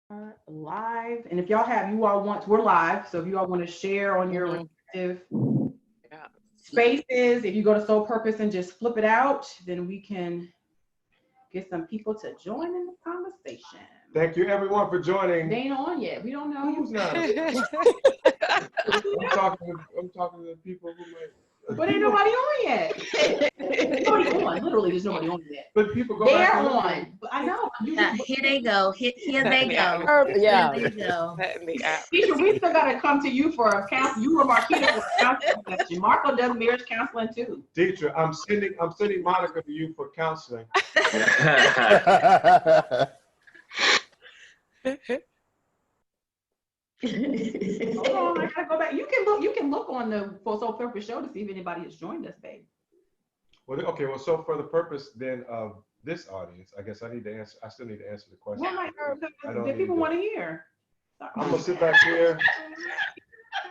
Live, and if y'all have, you all want, we're live, so if you all want to share on your respective Yeah. spaces, if you go to Soul Purpose and just flip it out, then we can get some people to join in the conversation. Thank you, everyone, for joining. They ain't on yet. We don't know Who's you. not? I'm talking to people who might. But ain't nobody on yet. Nobody on. Literally, there's nobody on yet. But people go They're back and look at on. But I know. Here they go. Here they go. Yeah. Here they go. Setting the app. Teacher, we still got to come to you for a counsel. You or Marquita for a counseling session. Marco does marriage counseling too. Teacher, I'm sending Monica to you for counseling. Hold on, I gotta go back. You can look on the Full Soul Purpose show to see if anybody has joined us, babe. Well, okay. Well, so for the purpose then of this audience, I guess I still need to answer the question. Well, like, I don't the need people to- want to hear. I'm gonna sit back here.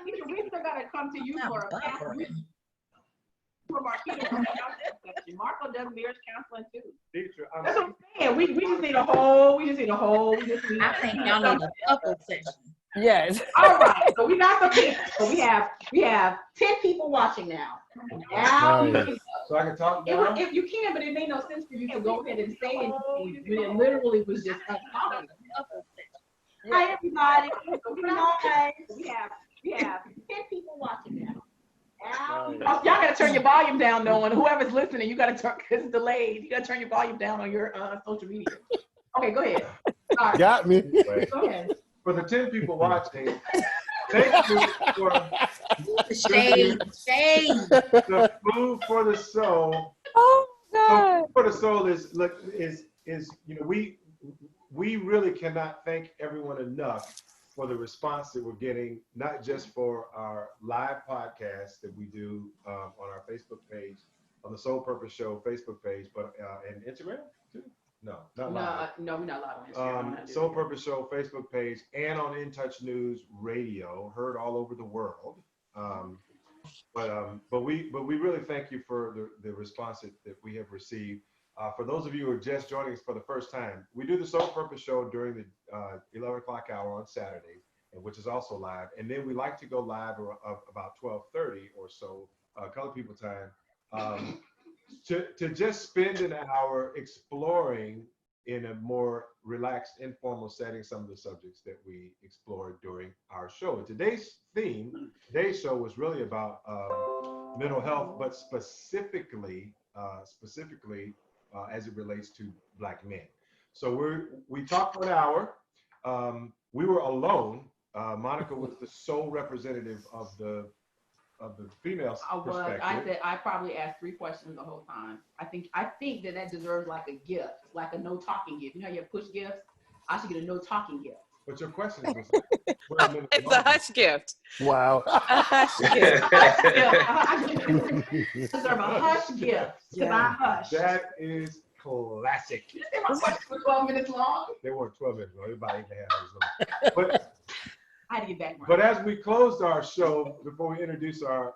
Teacher, we still gotta come to you for a counseling. For Marquita for a counseling session. Marco does marriage counseling too. Teacher, That's what I'm saying. We just need a whole. We just need. I think y'all need a couple sessions. Yes. All right, so we got the people. So we have 10 people watching now. Now you Nice. can, so I can talk now. if you can, but it made no sense for you to go ahead and say anything when it literally was just us talking. Hi everybody. So we have 10 people watching now. Now y'all gotta turn your volume down though, and whoever's listening, you gotta turn because it's delayed. You gotta turn your volume down on your social media. Okay, go ahead. All right, Got me. Anyway, go ahead. for the 10 people watching, thank you for Shade. the food for the soul. Oh So God. food for the soul is we really cannot thank everyone enough for the response that we're getting, not just for our live podcast that we do on our Facebook page, on the Soul Purpose Show Facebook page, but and Instagram too. No, not live. No, we're not live on Instagram. Soul Purpose Show Facebook page and on In Touch News Radio, heard all over the world. But we really thank you for the response that we have received. For those of you who are just joining us for the first time, we do the Soul Purpose Show during the 11 o'clock hour on Saturdays, which is also live. And then we like to go live about 12:30 or so, Color People time, to just spend an hour exploring in a more relaxed, informal setting some of the subjects that we explored during our show. And today's show was really about mental health, but specifically as it relates to Black men. So we talked for an hour. We were alone. Monica was the sole representative of the female perspective. I probably asked 3 questions the whole time. I think that deserves like a gift, like a no talking gift. You know, you have push gifts. I should get a no talking gift. But your question was like, It's a hush gift. Wow. A hush gift. I deserve a hush gift because I hush. That is classic. You say my questions were 12 minutes long? They weren't 12 minutes long. Everybody can have those long. I had to get back. But as we closed our show, before we introduce our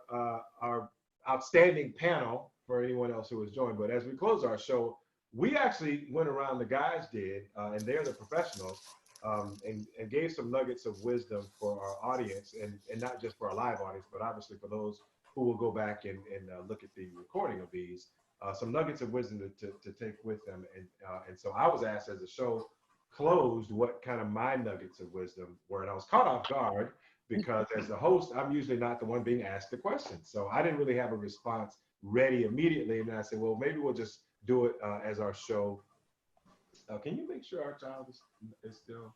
outstanding panel for anyone else who has joined, but as we closed our show, we actually went around, the guys did, and they're the professionals, and gave some nuggets of wisdom for our audience, and not just for our live audience, but obviously for those who will go back and look at the recording of these, some nuggets of wisdom to take with them. And so I was asked as the show closed what kind of my nuggets of wisdom were, and I was caught off guard because as the host, I'm usually not the one being asked the question. So I didn't really have a response ready immediately. And then I said, well, maybe we'll just do it as our show. Can you make sure our child is still?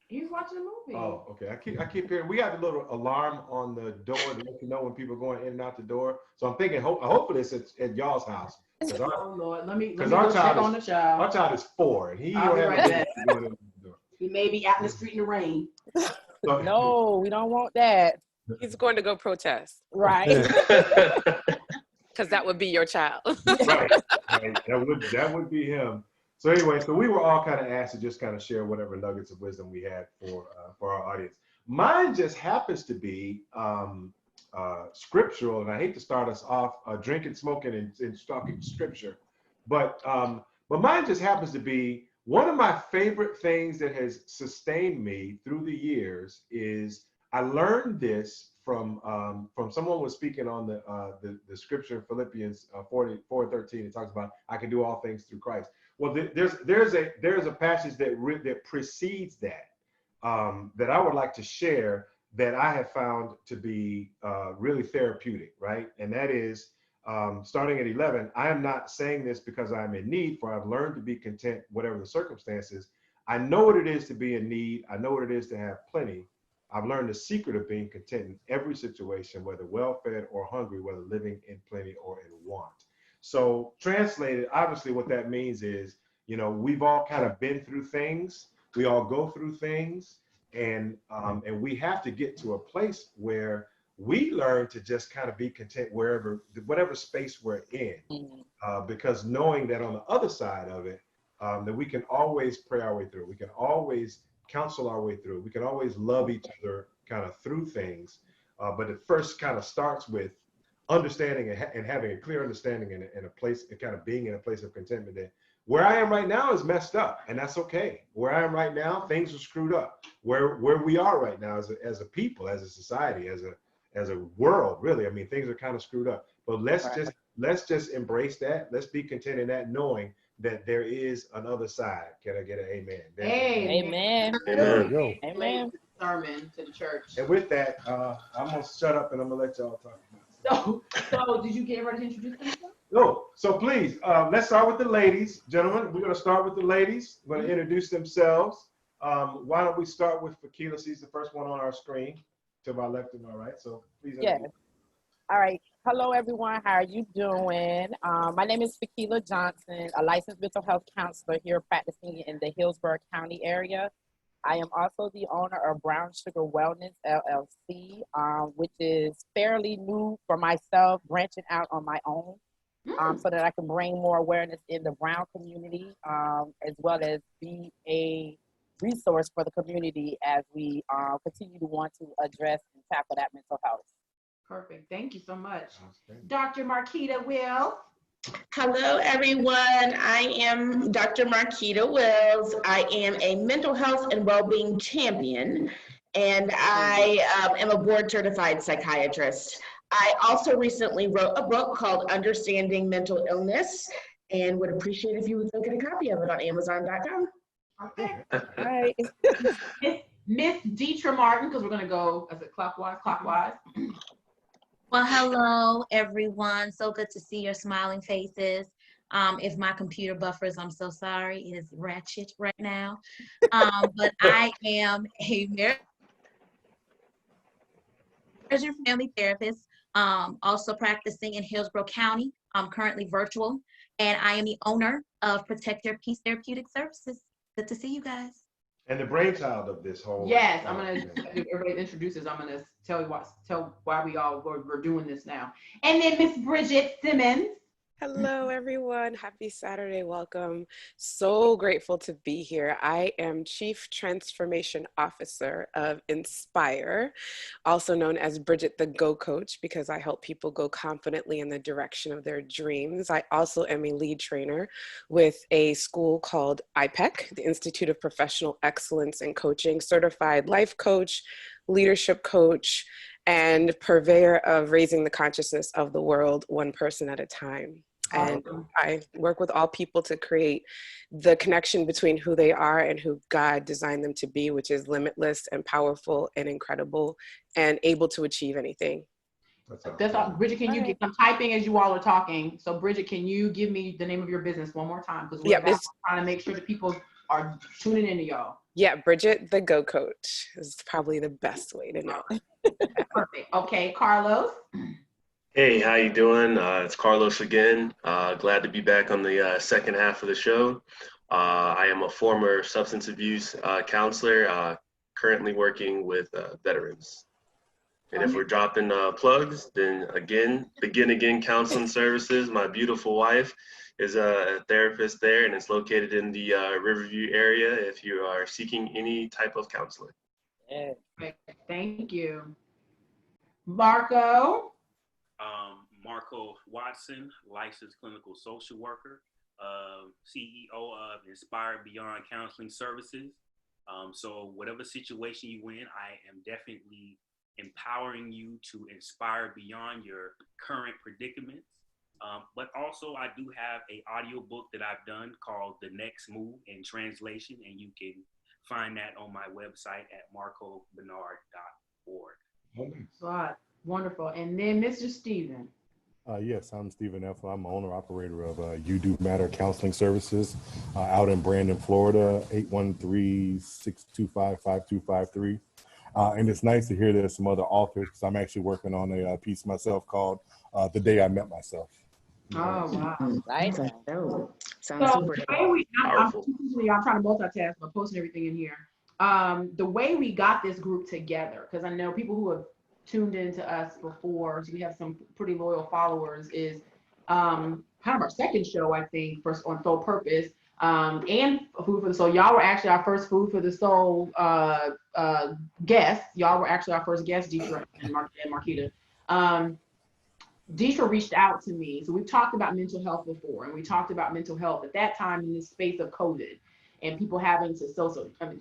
He's watching a movie. Oh, okay. I keep hearing. We have a little alarm on the door to let you know when people are going in and out the door. So I'm thinking, hopefully it's at y'all's house. Oh Lord, let me our go check child on the child. Our child is 4, and he I'll don't be have right a back. going in the door. He may be out in the street in the rain. So, No, we don't want that. He's going to go protest Right. because that would be your child. right. That would be him. So anyway, so we were all kind of asked to just kind of share whatever nuggets of wisdom we had for our audience. Mine just happens to be scriptural, and I hate to start us off drinking, smoking, and talking scripture, but mine just happens to be one of my favorite things that has sustained me through the years is I learned this from someone was speaking on the scripture in Philippians 4:13. It talks about I can do all things through Christ. Well, there's a passage that precedes that that I would like to share that I have found to be really therapeutic, right? And that is starting at 11. I am not saying this because I'm in need, for I've learned to be content, whatever the circumstances. I know what it is to be in need. I know what it is to have plenty. I've learned the secret of being content in every situation, whether well-fed or hungry, whether living in plenty or in want. So translated, obviously what that means is, we've all kind of been through things. We all go through things, and we have to get to a place where we learn to just kind of be content whatever space we're in, because knowing that on the other side of it, that we can always pray our way through. We can always counsel our way through. We can always love each other kind of through things. But it first kind of starts with understanding and having a clear understanding and a place, and kind of being in a place of contentment that where I am right now is messed up, and that's okay. Where I am right now, things are screwed up. Where we are right now as a people, as a society, as a world, really, I mean, things are kind of screwed up. But let's just embrace that. Let's be content in that, knowing that there is another side. Can I get an amen? Amen. Amen. Amen. Sermon to the church. And with that, I'm gonna shut up and I'm gonna let y'all talk. So did you get ready to introduce yourself? No. So please, let's start with the ladies, gentlemen. We're gonna start with the ladies. We're gonna introduce themselves. Why don't we start with Fakila? She's the first one on our screen, to my left and my right. So please. Yes. All right. Hello, everyone. How are you doing? My name is Fakila Johnson, a licensed mental health counselor here practicing in the Hillsborough County area. I am also the owner of Brown Sugar Wellness, LLC, which is fairly new for myself, branching out on my own, so that I can bring more awareness in the Brown community, as well as be a resource for the community as we continue to want to address and tackle that mental health. Perfect. Thank you so much. Dr. Marquita Will. Hello, everyone. I am Dr. Marquita Wills. I am a mental health and well-being champion, and I am a board-certified psychiatrist. I also recently wrote a book called Understanding Mental Illness, and would appreciate if you would look at a copy of it on Amazon.com. Okay. All right. Miss Deetra Martin, because we're going to go, is it clockwise? Well, hello, everyone. So good to see your smiling faces. If my computer buffers, I'm so sorry. It is ratchet right now. But I am a marriage and family therapist, also practicing in Hillsborough County. I'm currently virtual, and I am the owner of Protect Your Peace Therapeutic Services. Good to see you guys. And the brainchild of this whole. Yes, I'm gonna. Everybody introduces. I'm gonna tell why we're doing this now. And then Miss Bridget Simmons. Hello, everyone. Happy Saturday. Welcome. So grateful to be here. I am Chief Transformation Officer of Inspire, also known as Bridget the Go Coach, because I help people go confidently in the direction of their dreams. I also am a lead trainer with a school called IPEC, the Institute of Professional Excellence in Coaching, certified life coach, leadership coach, and purveyor of raising the consciousness of the world one person at a time. And I work with all people to create the connection between who they are and who God designed them to be, which is limitless and powerful and incredible and able to achieve anything. That's all. Bridget, can you I'm typing as you all are talking. So Bridget, can you give me the name of your business one more time? Because we're trying to make sure that people are tuning into y'all. Yeah, Bridget the Go Coach is probably the best way to know. Perfect. Okay, Carlos. Hey, how you doing? It's Carlos again. Glad to be back on the second half of the show. I am a former substance abuse counselor, currently working with veterans. And if we're dropping plugs, then again, Begin Again Counseling Services. My beautiful wife is a therapist there, and it's located in the Riverview area if you are seeking any type of counseling. Yeah. Thank you. Marco. Marco Watson, licensed clinical social worker, CEO of Inspire Beyond Counseling Services. So whatever situation you in, I am definitely empowering you to inspire beyond your current predicaments. But also I do have an audio book that I've done called The Next Move in Translation, and you can find that on my website at marcobernard.org. Right. Wonderful. And then Mr. Stephen. Yes, I'm Stephen F. I'm owner operator of You Do Matter Counseling Services out in Brandon, Florida, 813-625-5253. And it's nice to hear there's some other authors because I'm actually working on a piece myself called The Day I Met Myself. Oh, wow. Right. Sounds So super. the way I'm trying to multitask, but posting everything in here. The way we got this group together, because I know people who have tuned into us before, so we have some pretty loyal followers, is kind of our second show, I think, first on Soul Purpose, and Food for the Soul. Y'all were actually our first Food for the Soul guests. Y'all were actually our first guests, Deetra and Marquita. Deetra reached out to me. So we've talked about mental health before, and we talked about mental health at that time in the space of COVID and people having to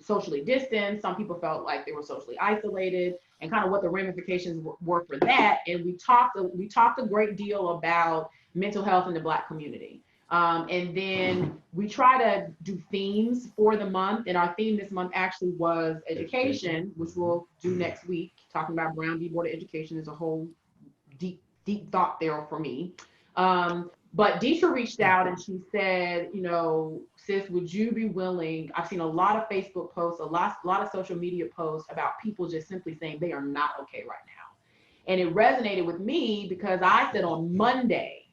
socially distance. Some people felt like they were socially isolated and kind of what the ramifications were for that. And we talked a great deal about mental health in the Black community. And then we try to do themes for the month. And our theme this month actually was education, which we'll do next week, talking about Brown v. Board of Education as a whole deep thought there for me. But Deetra reached out and she said, you know, sis, would you be willing? I've seen a lot of Facebook posts, a lot of social media posts about people just simply saying they are not okay right now. And it resonated with me because I said on Monday,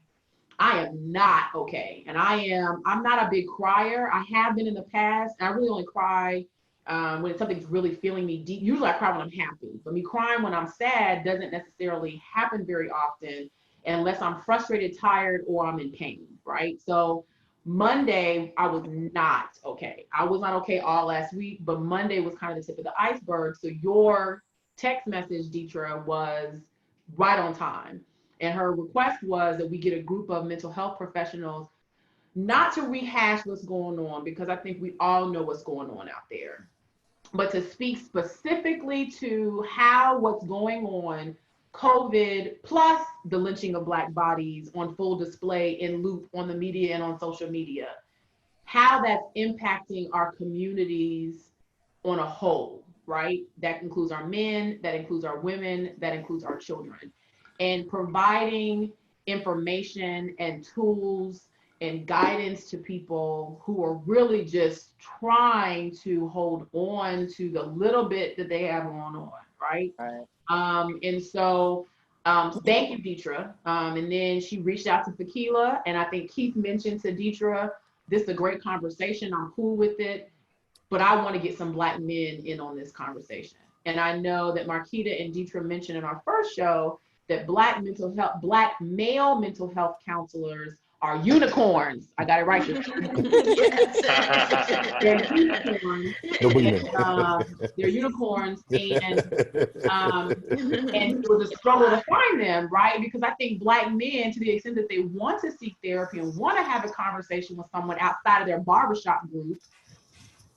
I am not okay. And I'm not a big crier. I have been in the past. I really only cry when something's really feeling me deep. Usually I cry when I'm happy, but me crying when I'm sad doesn't necessarily happen very often unless I'm frustrated, tired, or I'm in pain, right? So Monday, I was not okay. I was not okay all last week, but Monday was kind of the tip of the iceberg. So your text message, Deetra, was right on time. And her request was that we get a group of mental health professionals, not to rehash what's going on, because I think we all know what's going on out there, but to speak specifically to how what's going on, COVID plus the lynching of Black bodies on full display in loop on the media and on social media, how that's impacting our communities on a whole, right? That includes our men, that includes our women, that includes our children, and providing information and tools and guidance to people who are really just trying to hold on to the little bit that they have going on, right? And so thank you, Deetra. And then she reached out to Fakila, and I think Keith mentioned to Deetra, this is a great conversation, I'm cool with it, but I want to get some Black men in on this conversation. And I know that Marquita and Deetra mentioned in our first show that Black male mental health counselors are unicorns. I got it right. They're unicorns. They're unicorns, and it was a struggle to find them, right? Because I think Black men, to the extent that they want to seek therapy and want to have a conversation with someone outside of their barbershop group,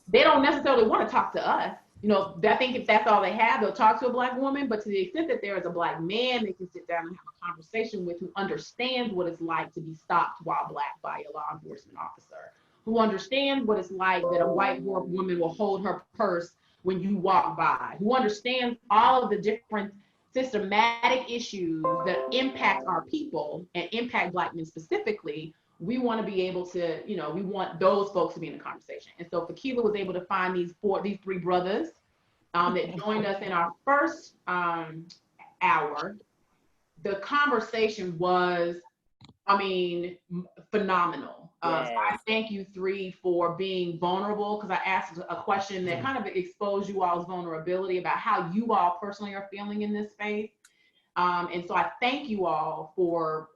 they don't necessarily want to talk to us. You know, I think if that's all they have, they'll talk to a Black woman, but to the extent that there is a Black man they can sit down and have a conversation with, who understands what it's like to be stopped while Black by a law enforcement officer, who understands what it's like that a white woman will hold her purse when you walk by, who understands all of the different systematic issues that impact our people and impact Black men specifically. We want to be able to, you know, we want those folks to be in the conversation. And so Fakila was able to find these three brothers that joined us in our first hour. The conversation was, I mean, phenomenal. Yes. So I thank you three for being vulnerable, because I asked a question that kind of exposed you all's vulnerability about how you all personally are feeling in this space. And so I thank you all for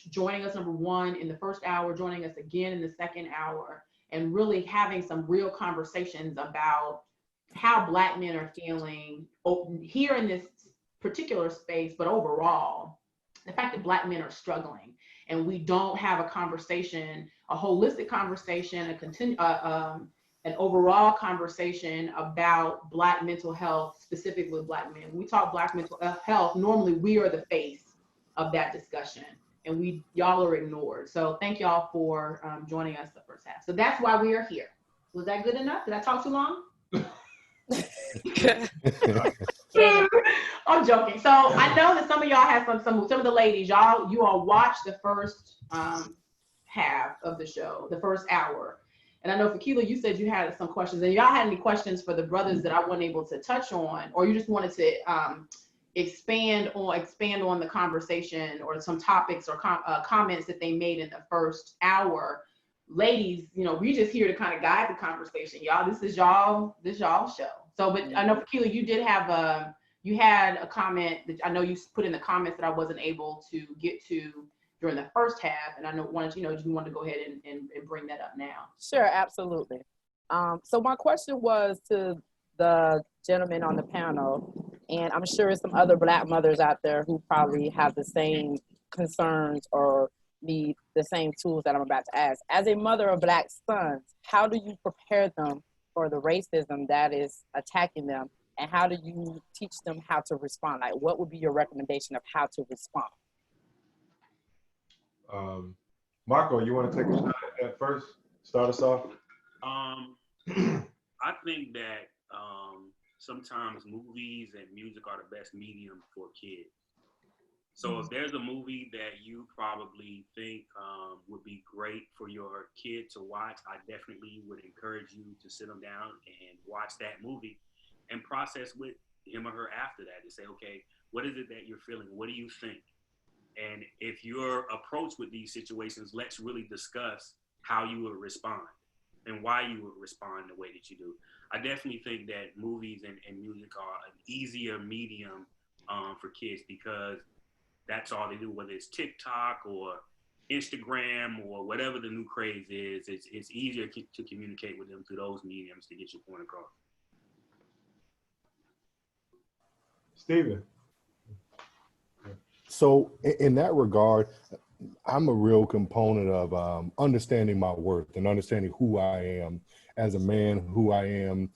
joining us, number one, in the first hour, joining us again in the second hour, and really having some real conversations about how Black men are feeling here in this particular space, but overall, the fact that Black men are struggling. and we don't have a conversation, a holistic conversation, an overall conversation about Black mental health, specifically with Black men. When we talk Black mental health, normally we are the face of that discussion, and y'all are ignored. So thank y'all for joining us the first half. So that's why we are here. Was that good enough? Did I talk too long? I'm joking. So I know that some of y'all have some of the ladies, you all watched the first half of the show, the first hour. And I know Fakila, you said you had some questions, and y'all had any questions for the brothers that I wasn't able to touch on, or you just wanted to expand on the conversation or some topics or comments that they made in the first hour. Ladies, we just here to kind of guide the conversation, y'all. This is y'all show. So, but I know Fakila, you had a comment that I know you put in the comments that I wasn't able to get to during the first half, and I wanted you wanted to go ahead and bring that up now. Sure, absolutely. So my question was to the gentleman on the panel, and I'm sure some other Black mothers out there who probably have the same concerns or need the same tools that I'm about to ask. As a mother of Black sons, how do you prepare them for the racism that is attacking them, and how do you teach them how to respond? Like, what would be your recommendation of how to respond? Marco, you want to take a shot at that first? Start us off. I think that sometimes movies and music are the best medium for kids. So if there's a movie that you probably think would be great for your kid to watch, I definitely would encourage you to sit them down and watch that movie and process with him or her after that and say, okay, what is it that you're feeling? What do you think? And if your approach with these situations, let's really discuss how you would respond and why you would respond the way that you do. I definitely think that movies and music are an easier medium for kids because that's all they do, whether it's TikTok or Instagram or whatever the new craze is. It's easier to communicate with them through those mediums to get your point across. Steven. So in that regard, I'm a real component of understanding my worth and understanding who I am as a man, who I am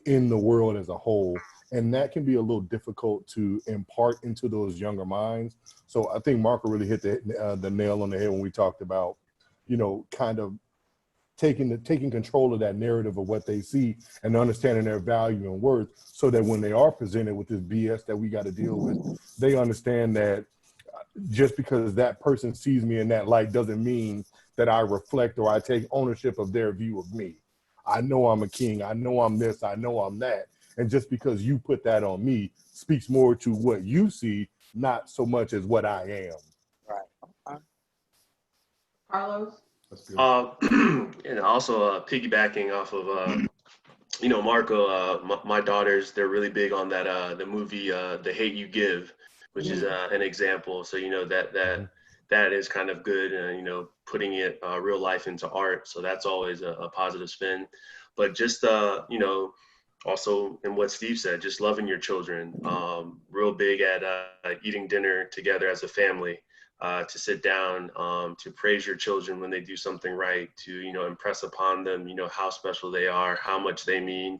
in the world as a whole. And that can be a little difficult to impart into those younger minds. So I think Marco really hit the nail on the head when we talked about, kind of taking control of that narrative of what they see and understanding their value and worth, so that when they are presented with this BS that we got to deal with, they understand that just because that person sees me in that light doesn't mean that I reflect or I take ownership of their view of me. I know I'm a king. I know I'm this. I know I'm that. And just because you put that on me speaks more to what you see, not so much as what I am. Right. Carlos? And also piggybacking off of, Marco, my daughters, they're really big on that, the movie, The Hate U Give, which is an example. So, that is kind of good, putting it real life into art. So that's always a positive spin. But just, also in what Steve said, just loving your children, real big at eating dinner together as a family, to sit down, to praise your children when they do something right, to, impress upon them, how special they are, how much they mean,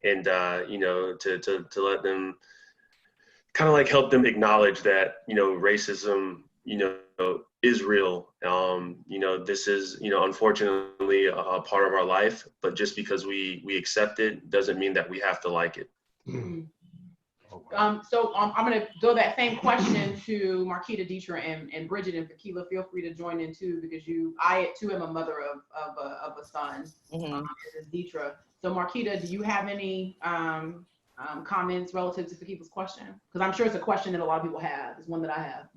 and, to let them kind of like help them acknowledge that, racism, is real. This is, unfortunately a part of our life, but just because we accept it doesn't mean that we have to like it. So I'm going to go that same question to Marquita, Dietra, and Bridget, and Fakila. Feel free to join in too, because I too am a mother of a son, as is Dietra. So Marquita, do you have any comments relative to Fakila's question? Because I'm sure it's a question that a lot of people have. It's one that I have.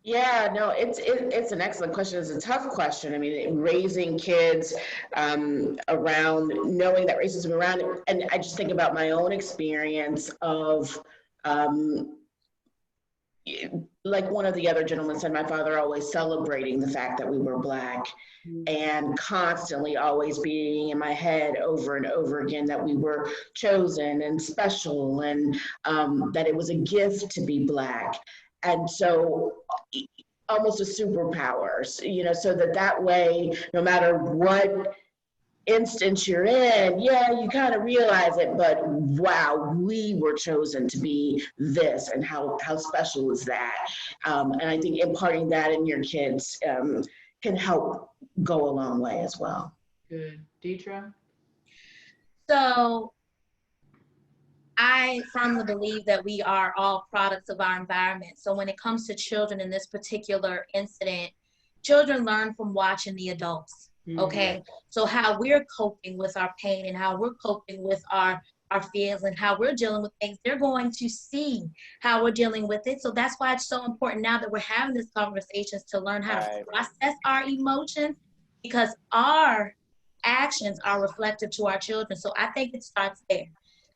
Yeah, no, it's an excellent question. It's a tough question. I mean, raising kids around knowing that racism around, and I just think about my own experience of, like one of the other gentlemen said, my father always celebrating the fact that we were Black, and constantly always being in my head over and over again that we were chosen and special, and that it was a gift to be Black. And so almost a superpower, so that way, no matter what instance you're in, yeah, you kind of realize it, but wow, we were chosen to be this, and how special is that? And I think imparting that in your kids can help go a long way as well. Good. Deidre? So I firmly believe that we are all products of our environment. So when it comes to children in this particular incident, children learn from watching the adults. Okay. So how we're coping with our pain and how we're coping with our fears and how we're dealing with things, they're going to see how we're dealing with it. So that's why it's so important now that we're having these conversations to learn how to process our emotions, because our actions are reflective to our children. So I think it starts there.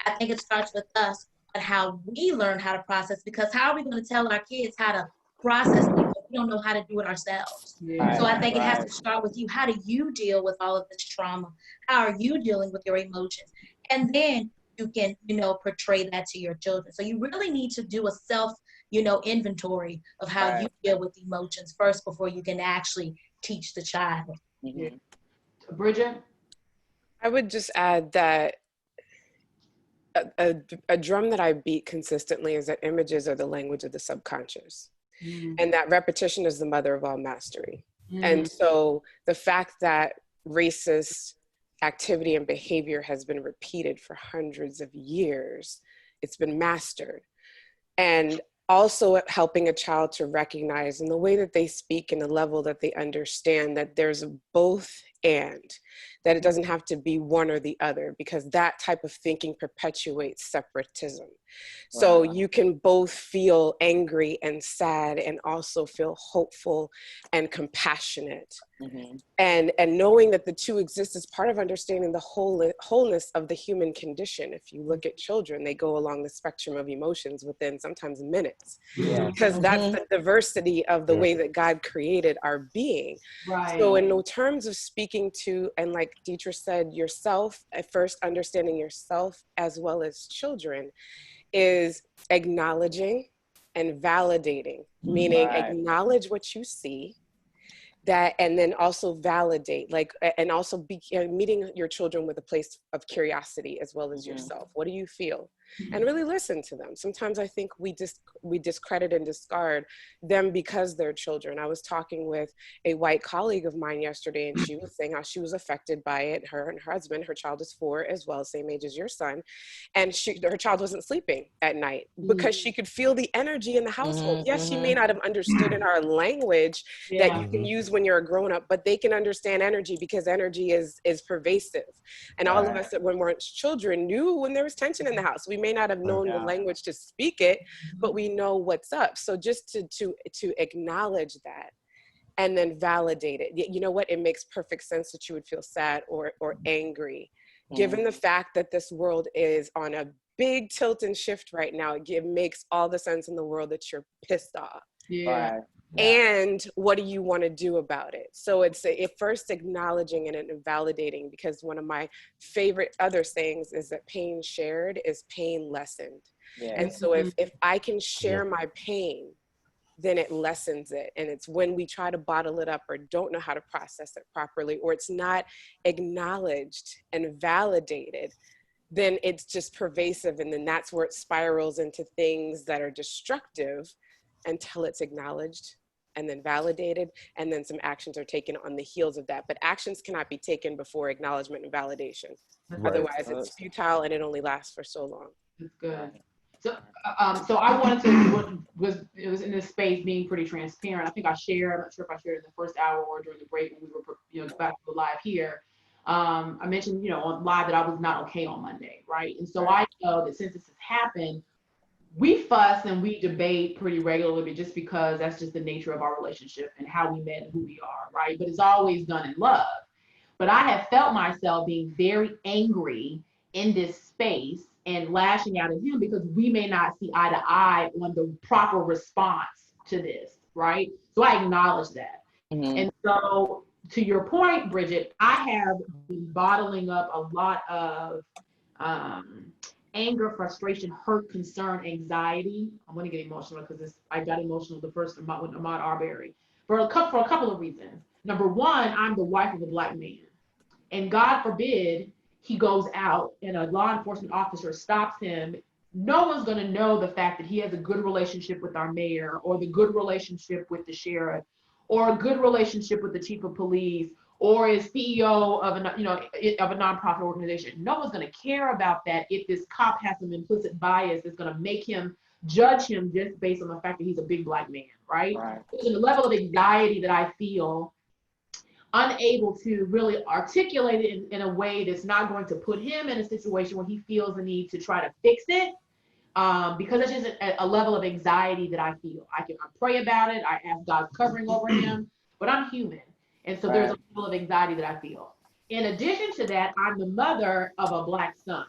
I think it starts with us and how we learn how to process, because how are we going to tell our kids how to process things if we don't know how to do it ourselves? So I think it has to start with you. How do you deal with all of this trauma? How are you dealing with your emotions? And then you can, portray that to your children. So you really need to do a self, inventory of how you deal with emotions first before you can actually teach the child. Bridget? I would just add that a drum that I beat consistently is that images are the language of the subconscious. And that repetition is the mother of all mastery. And so the fact that racist activity and behavior has been repeated for hundreds of years, it's been mastered. And also helping a child to recognize in the way that they speak and the level that they understand that there's a both and, that it doesn't have to be one or the other, because that type of thinking perpetuates separatism. So you can both feel angry and sad and also feel hopeful and compassionate. And knowing that the two exist is part of understanding the wholeness of the human condition. If you look at children, they go along the spectrum of emotions within sometimes minutes, because that's the diversity of the way that God created our being. So in terms of speaking to, and like Deidre said, yourself, at first understanding yourself as well as children, is acknowledging and validating, meaning acknowledge what you see, that, and then also validate, and also be meeting your children with a place of curiosity as well as yourself. What do you feel? And really listen to them. Sometimes I think we discredit and discard them because they're children. I was talking with a white colleague of mine yesterday, and she was saying how she was affected by it. Her and her husband, her child is 4 as well, same age as your son. And her child wasn't sleeping at night because she could feel the energy in the household. Yes, she may not have understood in our language that you can use when you're a grown up, but they can understand energy because energy is pervasive. And all of us that when we're children knew when there was tension in the house. We may not have known the language to speak it, but we know what's up. So just to acknowledge that and then validate it. You know what? It makes perfect sense that you would feel sad or angry, given the fact that this world is on a big tilt and shift right now. It makes all the sense in the world that you're pissed off. And what do you want to do about it? So it's first acknowledging it and validating, because one of my favorite other sayings is that pain shared is pain lessened. And so if I can share my pain, then it lessens it. And it's when we try to bottle it up or don't know how to process it properly, or it's not acknowledged and validated, then it's just pervasive. And then that's where it spirals into things that are destructive until it's acknowledged and then validated, and then some actions are taken on the heels of that. But actions cannot be taken before acknowledgement and validation. Otherwise it's futile and it only lasts for so long. That's good. So I wanted to, it was in this space being pretty transparent. I think I shared, I'm not sure if I shared in the first hour or during the break when we were back to the live here. I mentioned, on live that I was not okay on Monday, right? And so I know that since this has happened, we fuss and we debate pretty regularly, just because that's just the nature of our relationship and how we met and who we are, right? But it's always done in love. But I have felt myself being very angry in this space and lashing out at him because we may not see eye to eye on the proper response to this, right? So I acknowledge that. And so to your point, Bridget, I have been bottling up a lot of anger, frustration, hurt, concern, anxiety. I'm going to get emotional because I got emotional the first with Ahmaud Arbery for a couple of reasons. Number one, I'm the wife of a Black man, and God forbid he goes out and a law enforcement officer stops him. No one's going to know the fact that he has a good relationship with our mayor, or the good relationship with the sheriff, or a good relationship with the chief of police, or is CEO of a nonprofit organization. No one's going to care about that if this cop has some implicit bias that's going to make him judge him just based on the fact that he's a big Black man, right? There's a level of anxiety that I feel unable to really articulate it in a way that's not going to put him in a situation where he feels the need to try to fix it, because it's just a level of anxiety that I feel. I pray about it, I ask God's covering over him, but I'm human. And so there's a level of anxiety that I feel. In addition to that, I'm the mother of a Black son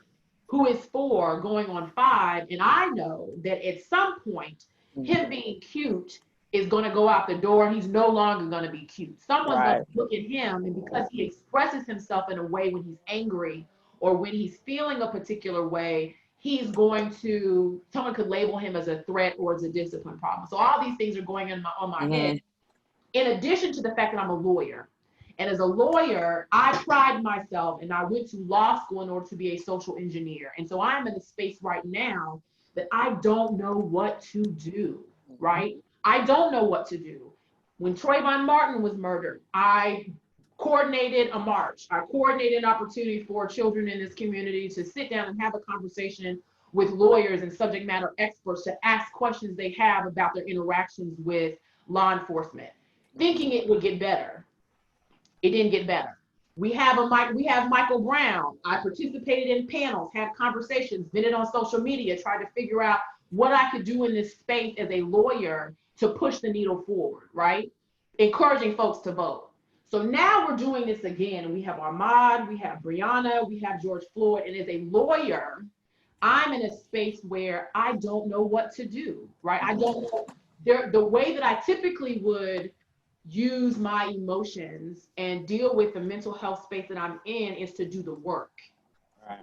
who is 4 going on 5. And I know that at some point, him being cute is going to go out the door. He's no longer going to be cute. Someone's going to look at him, and because he expresses himself in a way when he's angry or when he's feeling a particular way, someone could label him as a threat or as a discipline problem. So all these things are going on my head. In addition to the fact that I'm a lawyer. And as a lawyer, I pride myself, and I went to law school in order to be a social engineer. And so I'm in a space right now that I don't know what to do, right? I don't know what to do. When Trayvon Martin was murdered, I coordinated a march. I coordinated an opportunity for children in this community to sit down and have a conversation with lawyers and subject matter experts to ask questions they have about their interactions with law enforcement, thinking it would get better. It didn't get better. We have Michael Brown. I participated in panels, had conversations, been it on social media, tried to figure out what I could do in this space as a lawyer to push the needle forward, right? Encouraging folks to vote. So now we're doing this again. We have Ahmaud, we have Breonna, we have George Floyd. And as a lawyer, I'm in a space where I don't know what to do, right? I don't know. The way that I typically would use my emotions and deal with the mental health space that I'm in is to do the work,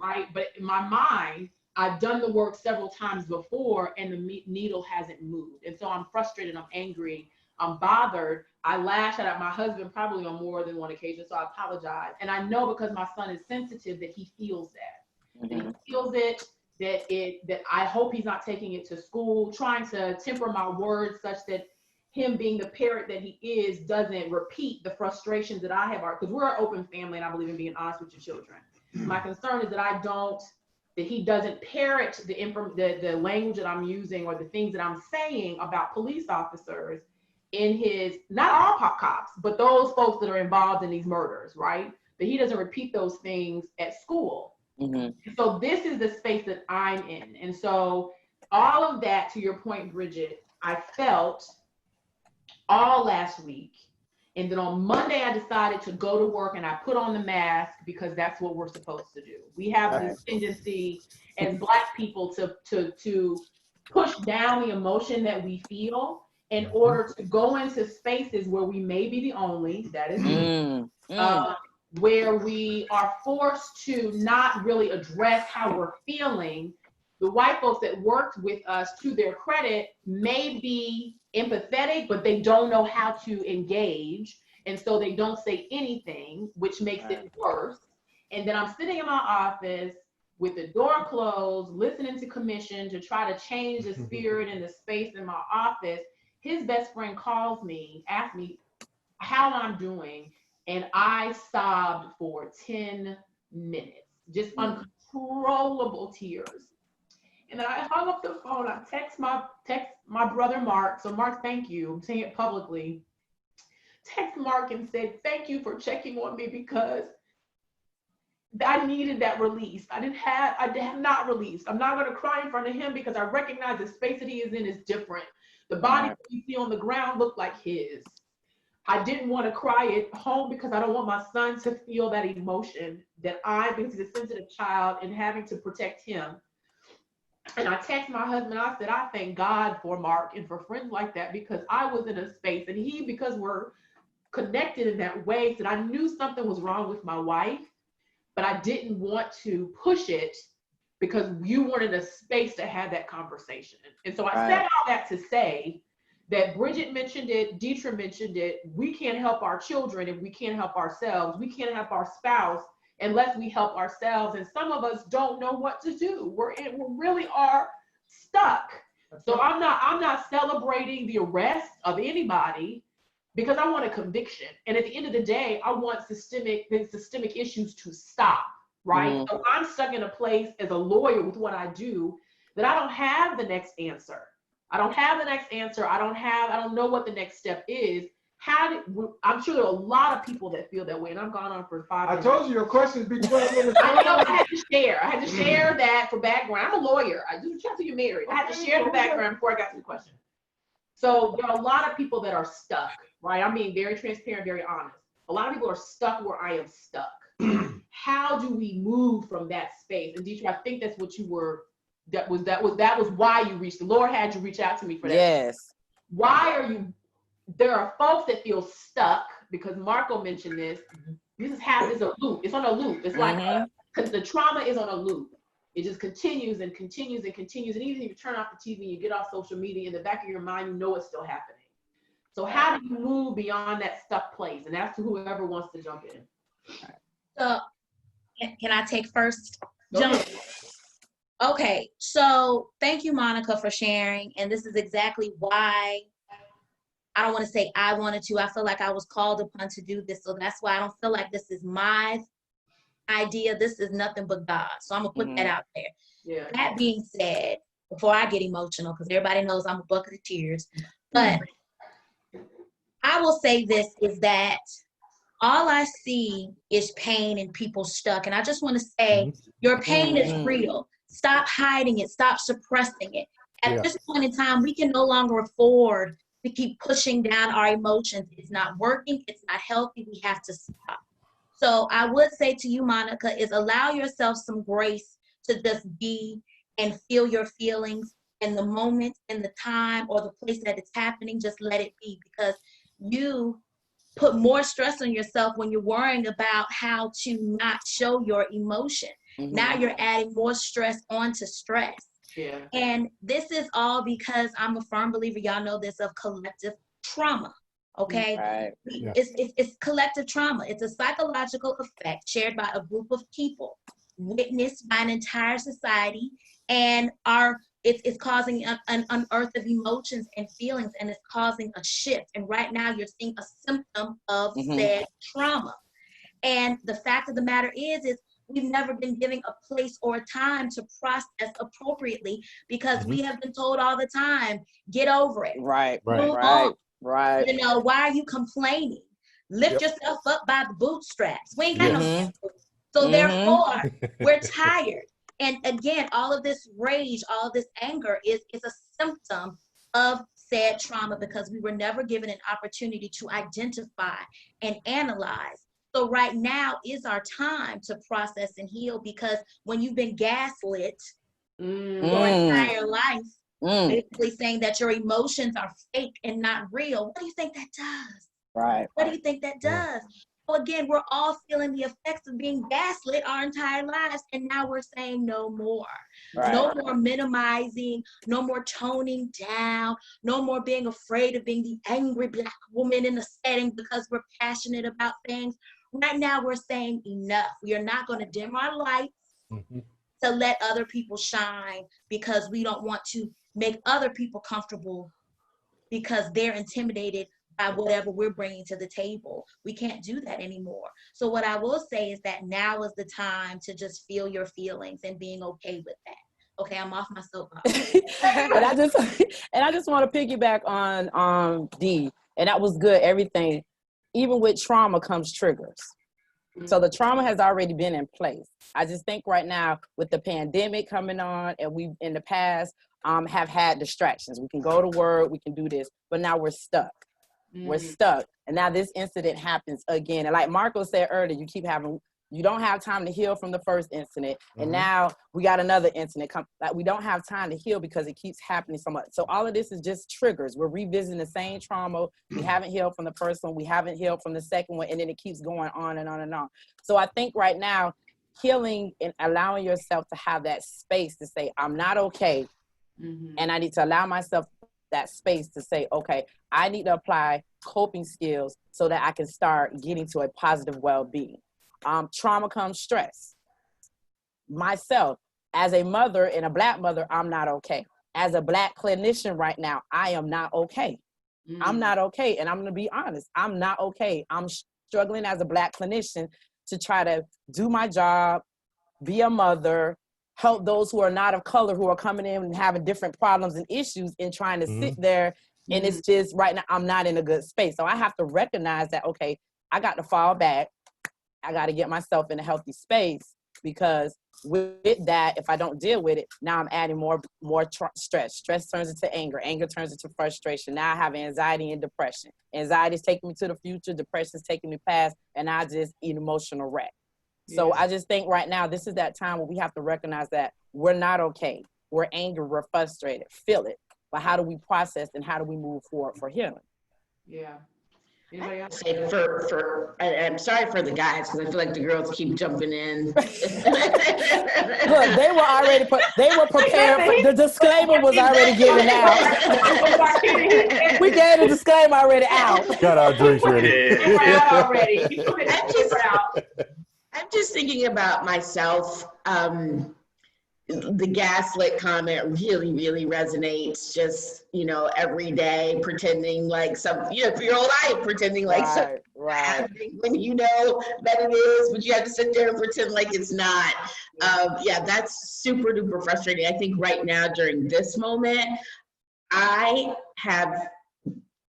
right? But in my mind, I've done the work several times before and the needle hasn't moved. And so I'm frustrated, I'm angry, I'm bothered. I lash out at my husband probably on more than one occasion, so I apologize. And I know because my son is sensitive that he feels that. That he feels it, that I hope he's not taking it to school, trying to temper my words such that him being the parent that he is doesn't repeat the frustrations that I have, because we're an open family and I believe in being honest with your children. My concern is that he doesn't parrot the language that I'm using or the things that I'm saying about police officers in his, not all cops, but those folks that are involved in these murders, right? That he doesn't repeat those things at school. So this is the space that I'm in. And so all of that, to your point, Bridget, I felt all last week. And then on Monday, I decided to go to work and I put on the mask because that's what we're supposed to do. We have this tendency as Black people to push down the emotion that we feel in order to go into spaces where we may be the only, that is me, where we are forced to not really address how we're feeling. The white folks that worked with us, to their credit, may be empathetic, but they don't know how to engage. And so they don't say anything, which makes it worse. And then I'm sitting in my office with the door closed, listening to commission to try to change the spirit and the space in my office. His best friend calls me, asks me how I'm doing. And I sobbed for 10 minutes, just uncontrollable tears. And then I hung up the phone. I text my brother Mark. So Mark, thank you. I'm saying it publicly. Text Mark and said, thank you for checking on me because I needed that release. I have not released. I'm not going to cry in front of him because I recognize the space that he is in is different. The body that you see on the ground looked like his. I didn't want to cry at home because I don't want my son to feel that emotion that because he's a sensitive child and having to protect him. And I text my husband, I said, I thank God for Mark and for friends like that because I was in a space and because we're connected in that way, that I knew something was wrong with my wife, but I didn't want to push it because you wanted a space to have that conversation. And so I said all that to say that Bridget mentioned it, Deetra mentioned it. We can't help our children if we can't help ourselves. We can't help our spouse unless we help ourselves. And some of us don't know what to do. We really are stuck. So I'm not celebrating the arrest of anybody because I want a conviction. And at the end of the day, I want systemic issues to stop, right? Mm-hmm. So I'm stuck in a place as a lawyer with what I do that I don't have the next answer. I don't know what the next step is. I'm sure there are a lot of people that feel that way, and I've gone on for 5 minutes. I told you your questions be 12 minutes. I know, I had to share that for background. I'm a lawyer. I just tell you married. I had to share the background before I got to the question. So there are a lot of people that are stuck, right? I'm being very transparent, very honest. A lot of people are stuck where I am stuck. How do we move from that space? And Deetra, I think that's what you were. That was why you reached. The Lord had you reach out to me for that. Yes. Why are you? There are folks that feel stuck because Marco mentioned this. This is a loop. It's on a loop. It's like because the trauma is on a loop. It just continues and continues and continues. And even if you turn off the TV, you get off social media, in the back of your mind, you know it's still happening. So how do you move beyond that stuck place? And that's to whoever wants to jump in. So can I take first jump? Okay, so thank you, Monica, for sharing. And this is exactly why I don't want to say I wanted to. I feel like I was called upon to do this. So that's why I don't feel like this is my idea. This is nothing but God. So I'm going to put that out there. Yeah. That being said, before I get emotional, because everybody knows I'm a bucket of tears, but I will say this is that all I see is pain and people stuck. And I just want to say your pain is real. Stop hiding it. Stop suppressing it. At this point in time, we can no longer afford to keep pushing down our emotions. It's not working. It's not healthy. We have to stop. So I would say to you, Monica, is allow yourself some grace to just be and feel your feelings in the moment, in the time, or the place that it's happening. Just let it be, because you put more stress on yourself when you're worrying about how to not show your emotion. Now you're adding more stress onto stress. Yeah. And this is all because I'm a firm believer, y'all know this, of collective trauma. Okay. Right. It's collective trauma. It's a psychological effect shared by a group of people, witnessed by an entire society, and it's causing an unearth of emotions and feelings, and it's causing a shift. And right now you're seeing a symptom of said trauma. And the fact of the matter is we've never been given a place or a time to process appropriately, because we have been told all the time, get over it. Right. You know, why are you complaining? Lift yourself up by the bootstraps. We ain't got no. So therefore, we're tired. And again, all of this rage, all of this anger is a symptom of said trauma, because we were never given an opportunity to identify and analyze. So right now is our time to process and heal, because when you've been gaslit your entire life, basically saying that your emotions are fake and not real, what do you think that does? Right. What do you think that does? So again, we're all feeling the effects of being gaslit our entire lives, and now we're saying no more. No more minimizing, no more toning down, no more being afraid of being the angry Black woman in a setting because we're passionate about things. Right now, we're saying enough. We are not going to dim our lights to let other people shine, because we don't want to make other people comfortable because they're intimidated by whatever we're bringing to the table. We can't do that anymore. So what I will say is that now is the time to just feel your feelings and being okay with that. Okay, I'm off my soapbox. and I just want to piggyback on D, and that was good. Everything. Even with trauma comes triggers. So the trauma has already been in place. I just think right now with the pandemic coming on, and we in the past have had distractions. We can go to work, we can do this, but now we're stuck. We're stuck. And now this incident happens again. And like Marco said earlier, you don't have time to heal from the first incident. And now we got another incident. Like we don't have time to heal because it keeps happening so much. So all of this is just triggers. We're revisiting the same trauma. We haven't healed from the first one. We haven't healed from the second one. And then it keeps going on and on and on. So I think right now, healing and allowing yourself to have that space to say, I'm not okay. Mhm. And I need to allow myself that space to say, okay, I need to apply coping skills so that I can start getting to a positive well-being. Trauma comes stress. Myself, as a mother and a Black mother, I'm not okay. As a Black clinician right now, I am not okay. I'm not okay. And I'm going to be honest, I'm not okay. I'm struggling as a Black clinician to try to do my job, be a mother, help those who are not of color who are coming in and having different problems and issues and trying to sit there. And it's just right now, I'm not in a good space. So I have to recognize that, okay, I got to fall back. I got to get myself in a healthy space, because with that, if I don't deal with it, now I'm adding more stress. Stress turns into anger. Anger turns into frustration. Now I have anxiety and depression. Anxiety is taking me to the future. Depression is taking me past, and I just eat emotional wreck. So I just think right now, this is that time where we have to recognize that we're not okay. We're angry, we're frustrated, feel it. But how do we process and how do we move forward for healing? Yeah. Anybody else? Say I'm sorry for the guys, because I feel like the girls keep jumping in. Look, they were prepared. The disclaimer was already given out. We gave the disclaimer already out. Got our drinks ready. I'm just thinking about myself. The gaslit comment really, really resonates. Just, every day pretending like for your whole life, pretending like something happening when you know that it is, but you have to sit there and pretend like it's not. That's super duper frustrating. I think right now during this moment, I have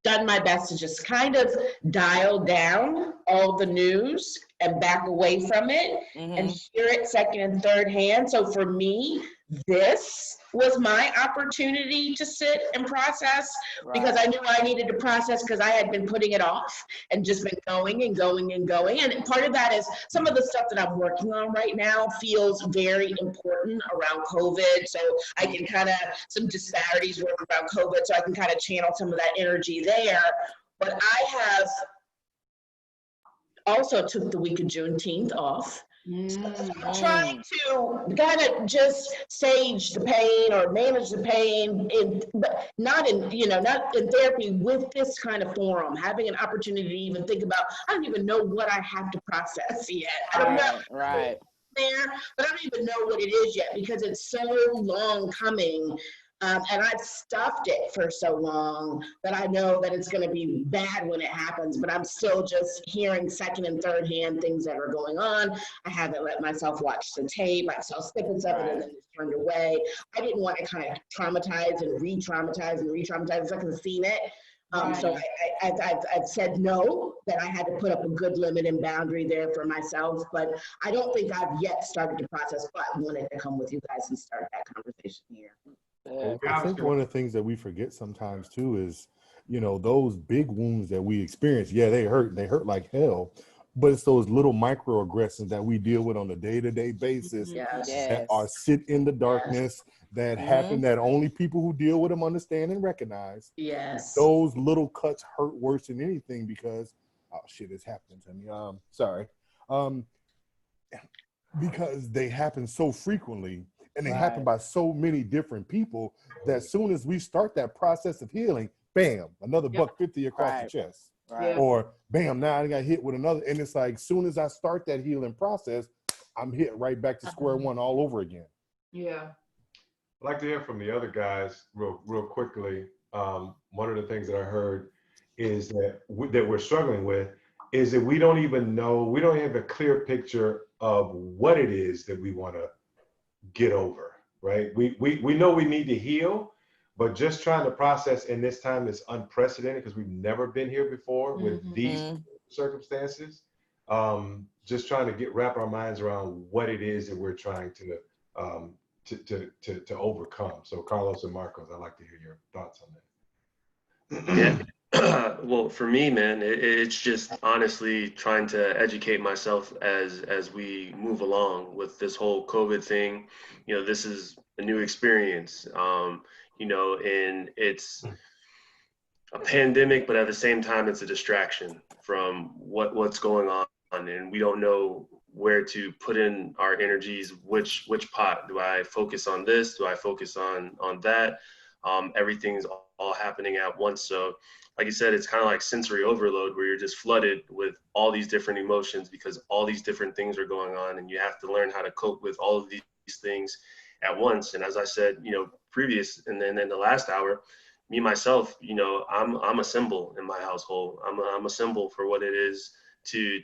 done my best to just kind of dial down all the news and back away from it and hear it second and third hand. So for me, this was my opportunity to sit and process, because I knew I needed to process, because I had been putting it off and just been going and going and going. And part of that is some of the stuff that I'm working on right now feels very important around COVID. So I can some disparities around COVID, so I can kind of channel some of that energy there. But I have also took the week of Juneteenth off. I'm trying to kind of just sage the pain or manage the pain, but not in therapy, with this kind of forum, having an opportunity to even think about, I don't even know what I have to process yet. I don't know. Right. There, but I don't even know what it is yet, because it's so long coming. And I've stuffed it for so long that I know that it's going to be bad when it happens, but I'm still just hearing second and third hand things that are going on. I haven't let myself watch the tape. I saw snippets of it and then just turned away. I didn't want to kind of traumatize and re-traumatize and re-traumatize. I haven't seen it. So I've said no, that I had to put up a good limit and boundary there for myself, but I don't think I've yet started to process, but I wanted to come with you guys and start that conversation here. I think one of the things that we forget sometimes too is, those big wounds that we experience, they hurt like hell, but it's those little microaggressions that we deal with on a day-to-day basis that are sit in the darkness, that happen, that only people who deal with them understand and recognize. Those little cuts hurt worse than anything, because, oh shit, it's happening to me. Sorry. Because they happen so frequently. And they happen by so many different people that as soon as we start that process of healing, bam, another $150 across the chest. Or bam, now I got hit with another. And it's like, soon as I start that healing process, I'm hit right back to square one all over again. Yeah. I'd like to hear from the other guys real quickly. One of the things that I heard is that we're struggling with is that we don't even have a clear picture of what it is that we want to get over, right? We know we need to heal, but just trying to process in this time is unprecedented, because we've never been here before with these circumstances. Just trying to wrap our minds around what it is that we're trying to overcome. So Carlos and Marcos, I'd like to hear your thoughts on that. Yeah. Well, for me, man, it's just honestly trying to educate myself as we move along with this whole COVID thing. This is a new experience, and it's a pandemic, but at the same time, it's a distraction from what's going on. And we don't know where to put in our energies, which pot. Do I focus on this? Do I focus on that? Everything's all happening at once. So like you said, it's kind of like sensory overload where you're just flooded with all these different emotions because all these different things are going on, and you have to learn how to cope with all of these things at once. And as I said, previous, and then in the last hour, me, myself, I'm a symbol in my household. I'm a symbol for what it is to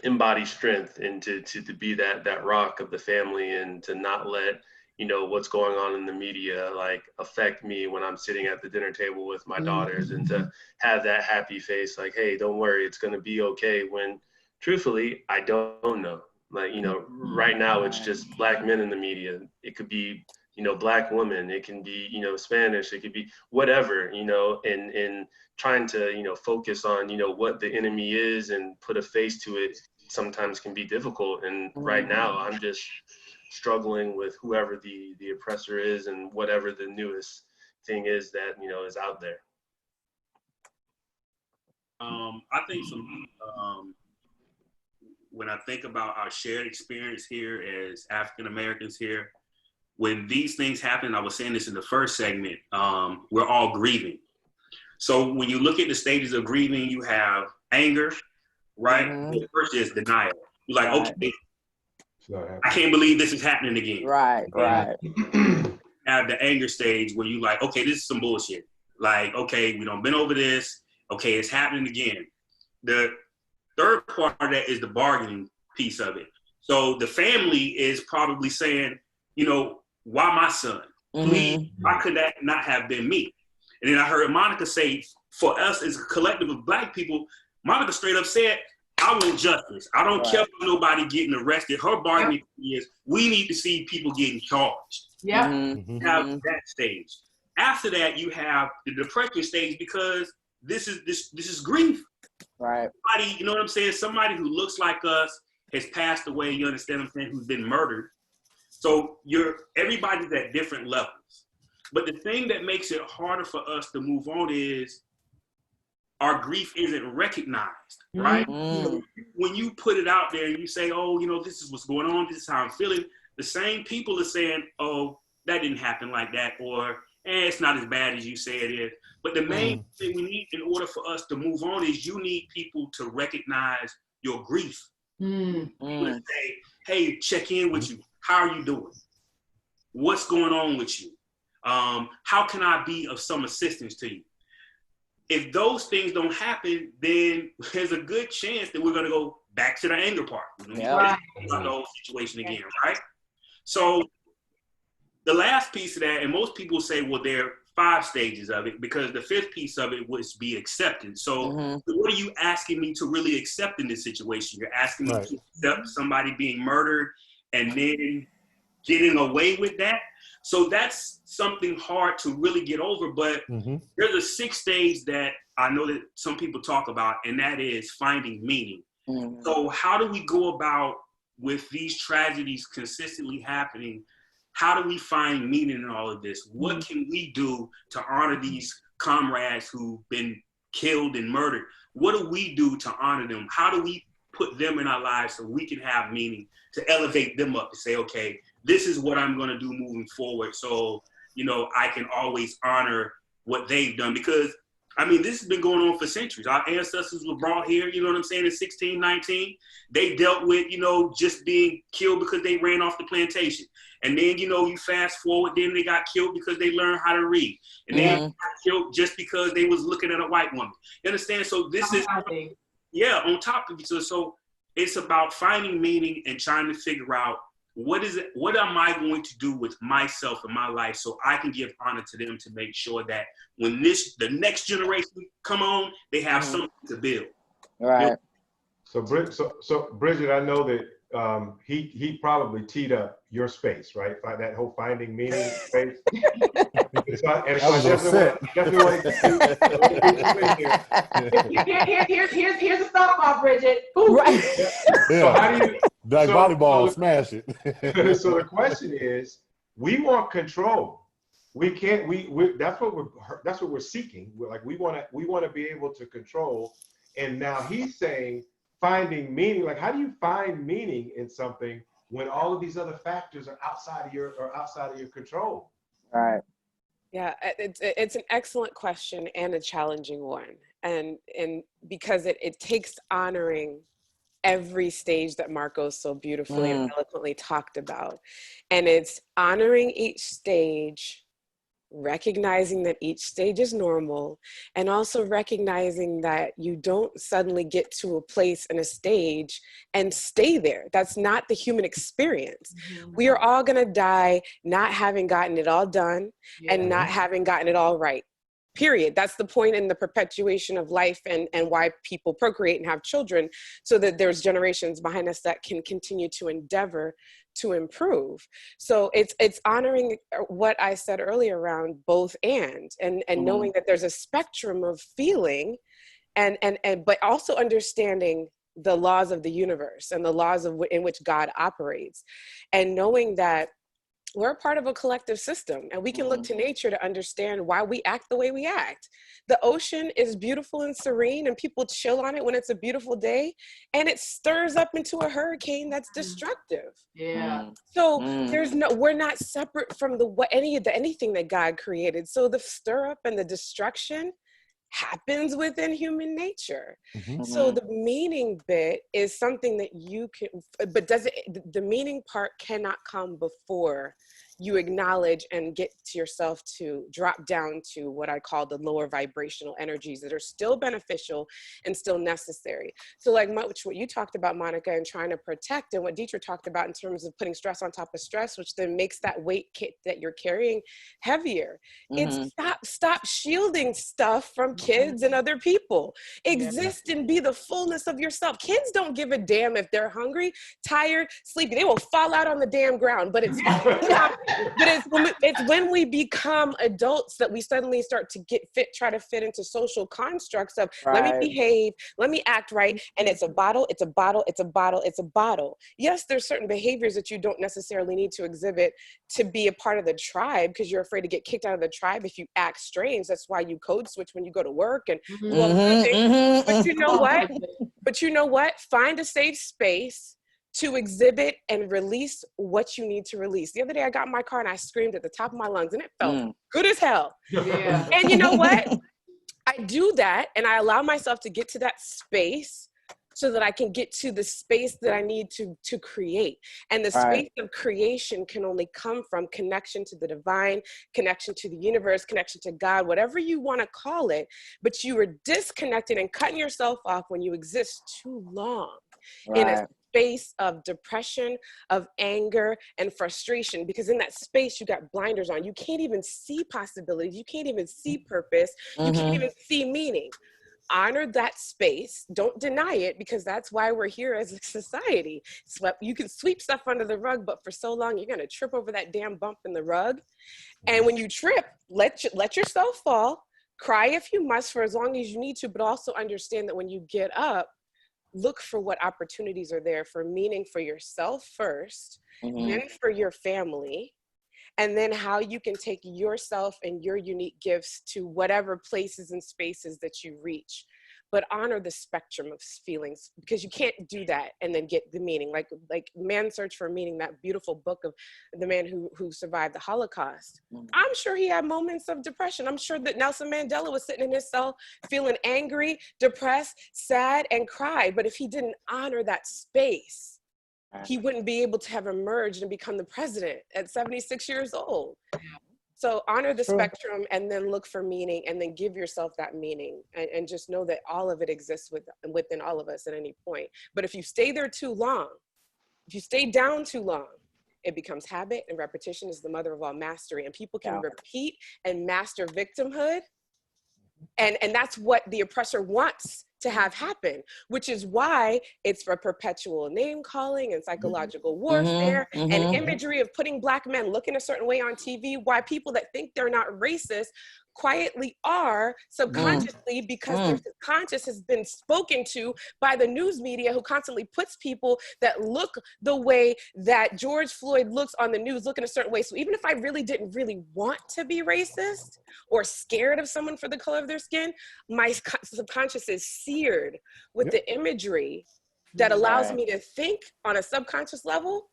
embody strength and to be that rock of the family, and to not let what's going on in the media like affect me when I'm sitting at the dinner table with my daughters, and to have that happy face like, hey, don't worry, it's going to be okay, when truthfully I don't know. Like, right now it's just Black men in the media. It could be Black women, it can be Spanish, it could be whatever, and trying to focus on what the enemy is and put a face to it sometimes can be difficult. And right now I'm just struggling with whoever the oppressor is and whatever the newest thing is that is out there. I think when I think about our shared experience here as African Americans here, when these things happen, I was saying this in the first segment, we're all grieving. So when you look at the stages of grieving, you have anger, right? The first is denial. You're like, okay, I can't believe this is happening again. Right. Have the anger stage where you like, okay, this is some bullshit. Like, okay, we done been over this. Okay, it's happening again. The third part of that is the bargaining piece of it. So the family is probably saying, why my son? Please, why could that not have been me? And then I heard Monica say, for us as a collective of Black people, Monica straight up said, I want justice. I don't care about nobody getting arrested. Her bargaining is, we need to see people getting charged. Yeah. Have that stage. After that, you have the depression stage, because this is grief. Right. Somebody, you know what I'm saying? Somebody who looks like us has passed away, you understand what I'm saying, who's been murdered. So everybody's at different levels. But the thing that makes it harder for us to move on is our grief isn't recognized, right? So when you put it out there and you say, oh, this is what's going on, this is how I'm feeling, the same people are saying, oh, that didn't happen like that, or it's not as bad as you say it is. But the main thing we need in order for us to move on is you need people to recognize your grief. Say, hey, check in with you. How are you doing? What's going on with you? How can I be of some assistance to you? If those things don't happen, then there's a good chance that we're going to go back to the anger part. The whole situation again, right? So the last piece of that, and most people say, well, there are 5 stages of it, because the 5th piece of it was be accepted. So what are you asking me to really accept in this situation? You're asking me to accept somebody being murdered and then getting away with that? So that's something hard to really get over, but there's a 6th stage that I know that some people talk about, and that is finding meaning. So how do we go about, with these tragedies consistently happening, how do we find meaning in all of this? What can we do to honor these comrades who've been killed and murdered? What do we do to honor them? How do we put them in our lives so we can have meaning, to elevate them up, to say, okay, this is what I'm going to do moving forward, so I can always honor what they've done. Because this has been going on for centuries. Our ancestors were brought here, in 1619. They dealt with, just being killed because they ran off the plantation. And then, you fast forward, then they got killed because they learned how to read. And then they got killed just because they was looking at a white woman. You understand? So this is, on top of each other. So it's about finding meaning and trying to figure out, what am I going to do with myself and my life so I can give honor to them, to make sure that when the next generation come on, they have something to build. Right. So Bridget, I know that he probably teed up your space, right? That whole finding meaning space. Here's a softball, Bridget. Right. So how do you? Like volleyball, smash it. So the question is, we want control. We can't. That's what we're seeking. We want to be able to control. And now he's saying, finding meaning. Like, how do you find meaning in something when all of these other factors are outside of your control? Right. Yeah, it's an excellent question and a challenging one. And because it takes honoring every stage that Marcos so beautifully and eloquently talked about. And it's honoring each stage, recognizing that each stage is normal, and also recognizing that you don't suddenly get to a place and a stage and stay there. That's not the human experience. We are all gonna die not having gotten it all done and not having gotten it all right. Period. That's the point in the perpetuation of life and why people procreate and have children, so that there's generations behind us that can continue to endeavor to improve. So it's honoring what I said earlier around both and knowing that there's a spectrum of feeling and but also understanding the laws of the universe and the laws in which God operates, and knowing that we're a part of a collective system, and we can look to nature to understand why we act the way we act. The ocean is beautiful and serene, and people chill on it when it's a beautiful day, and it stirs up into a hurricane that's destructive. Yeah. So we're not separate from anything that God created. So the stir up and the destruction happens within human nature. So the meaning bit is something that you can, but the meaning part cannot come before you acknowledge and get to yourself to drop down to what I call the lower vibrational energies that are still beneficial and still necessary. So like what you talked about, Monica, and trying to protect, and what Dietrich talked about in terms of putting stress on top of stress, which then makes that weight that you're carrying heavier. It's stop shielding stuff from kids and other people. Exist and be the fullness of yourself. Kids don't give a damn if they're hungry, tired, sleepy. They will fall out on the damn ground, but it's when we become adults that we suddenly start to try to fit into social constructs of let me behave, let me act right, and it's a bottle, it's a bottle, it's a bottle, it's a bottle. Yes, there's certain behaviors that you don't necessarily need to exhibit to be a part of the tribe because you're afraid to get kicked out of the tribe if you act strange. That's why you code switch when you go to work and but you know what? But you know what? Find a safe space to exhibit and release what you need to release. The other day I got in my car and I screamed at the top of my lungs and it felt good as hell. Yeah. And you know what? I do that and I allow myself to get to that space so that I can get to the space that I need to create. And the space of creation can only come from connection to the divine, connection to the universe, connection to God, whatever you want to call it. But you are disconnected and cutting yourself off when you exist too long in a space of depression, of anger, and frustration, because in that space you got blinders on. You can't even see possibilities. You can't even see purpose. You can't even see meaning. Honor that space. Don't deny it, because that's why we're here as a society. You can sweep stuff under the rug, but for so long you're gonna trip over that damn bump in the rug. And when you trip, let yourself fall. Cry if you must for as long as you need to, but also understand that when you get up, look for what opportunities are there for meaning for yourself first, then for your family, and then how you can take yourself and your unique gifts to whatever places and spaces that you reach. But honor the spectrum of feelings, because you can't do that and then get the meaning. Like Man's Search for Meaning, that beautiful book of the man who survived the Holocaust. I'm sure he had moments of depression. I'm sure that Nelson Mandela was sitting in his cell feeling angry, depressed, sad, and cried. But if he didn't honor that space, he wouldn't be able to have emerged and become the president at 76 years old. So honor the spectrum and then look for meaning and then give yourself that meaning and just know that all of it exists within all of us at any point. But if you stay there too long, if you stay down too long, it becomes habit, and repetition is the mother of all mastery. And people can repeat and master victimhood. And that's what the oppressor wants to have happen, which is why it's for perpetual name calling and psychological warfare and imagery of putting Black men looking a certain way on TV, why people that think they're not racist quietly are subconsciously, because their subconscious has been spoken to by the news media, who constantly puts people that look the way that George Floyd looks on the news looking a certain way. So even if I really didn't really want to be racist or scared of someone for the color of their skin, my subconscious is seared with the imagery that allows Right. me to think on a subconscious level,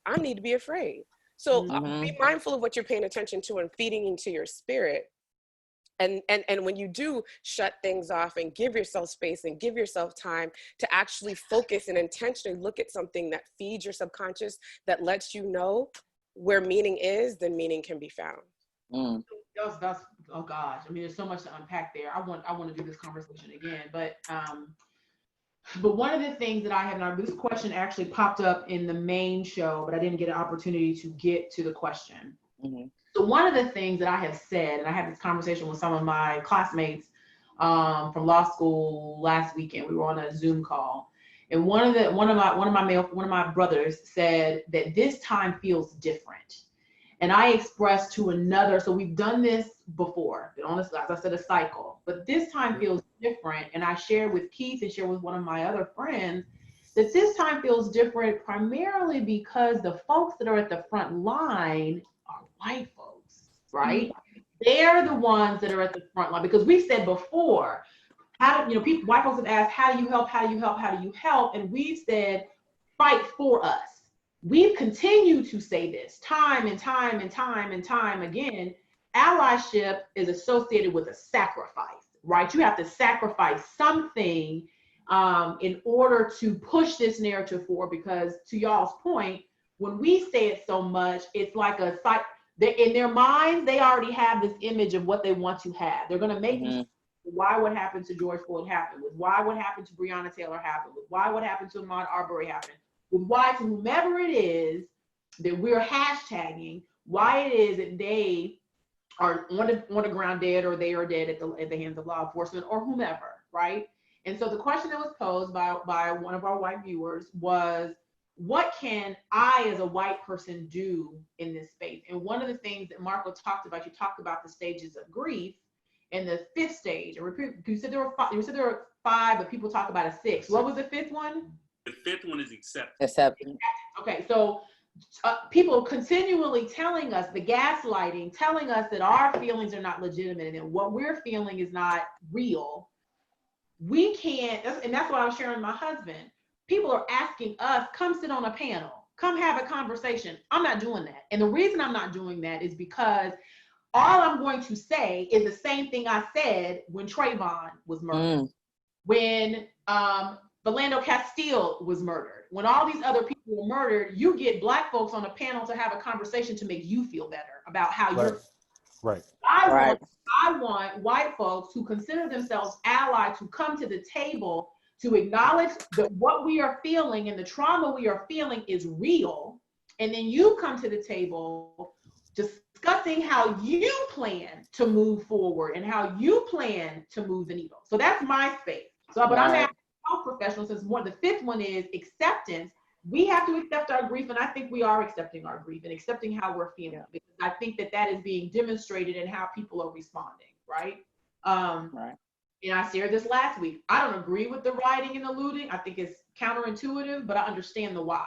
I need to be afraid. So be mindful of what you're paying attention to and feeding into your spirit. And when you do shut things off and give yourself space and give yourself time to actually focus and intentionally look at something that feeds your subconscious, that lets you know where meaning is, then meaning can be found. That's oh gosh. I mean, there's so much to unpack there. I want to do this conversation again, but one of the things that I have, now this question actually popped up in the main show, but I didn't get an opportunity to get to the question. So one of the things that I have said, and I had this conversation with some of my classmates from law school last weekend. We were on a Zoom call, and one of my brothers said that this time feels different. And I expressed to another, so we've done this before, been on this, as I said, a cycle, but this time feels different. And I shared with Keith and shared with one of my other friends that this time feels different primarily because the folks that are at the front line are white folks, right? They're the ones that are at the front line, because we said before, people, white folks have asked, how do you help? How do you help? How do you help? And we've said, fight for us. We've continued to say this time and time and time and time again. Allyship is associated with a sacrifice, right? You have to sacrifice something in order to push this narrative forward, because to y'all's point, when we say it so much, it's like in their minds, they already have this image of what they want to have. They're going to make you why what happened to George Floyd happened, with why what happened to Breonna Taylor happened, with why what happened to Ahmaud Arbery happened, with why to whomever it is that we're hashtagging, why it is that they are on the ground dead, or they are dead at the hands of law enforcement or whomever, right? And so the question that was posed by one of our white viewers was, what can I as a white person do in this space? And one of the things that Marco talked about, you talked about the stages of grief, and the fifth stage, and you said there were five, but people talk about a sixth. What was the fifth one? The fifth one is acceptance. Okay, so people continually telling us, the gaslighting, telling us that our feelings are not legitimate and what we're feeling is not real. We can't, and that's what I was sharing with my husband. People are asking us, come sit on a panel, come have a conversation. I'm not doing that. And the reason I'm not doing that is because all I'm going to say is the same thing I said when Trayvon was murdered, when Philando Castile was murdered, when all these other people were murdered. You get Black folks on a panel to have a conversation to make you feel better about how you're. Right. I want white folks who consider themselves allies to come to the table to acknowledge that what we are feeling and the trauma we are feeling is real. And then you come to the table discussing how you plan to move forward and how you plan to move the needle. So that's my space. So, but I'm asking health professionals, since the fifth one is acceptance. We have to accept our grief, and I think we are accepting our grief and accepting how we're feeling, because I think that is being demonstrated in how people are responding, right? And I shared this last week. I don't agree with the rioting and the looting. I think it's counterintuitive, but I understand the why.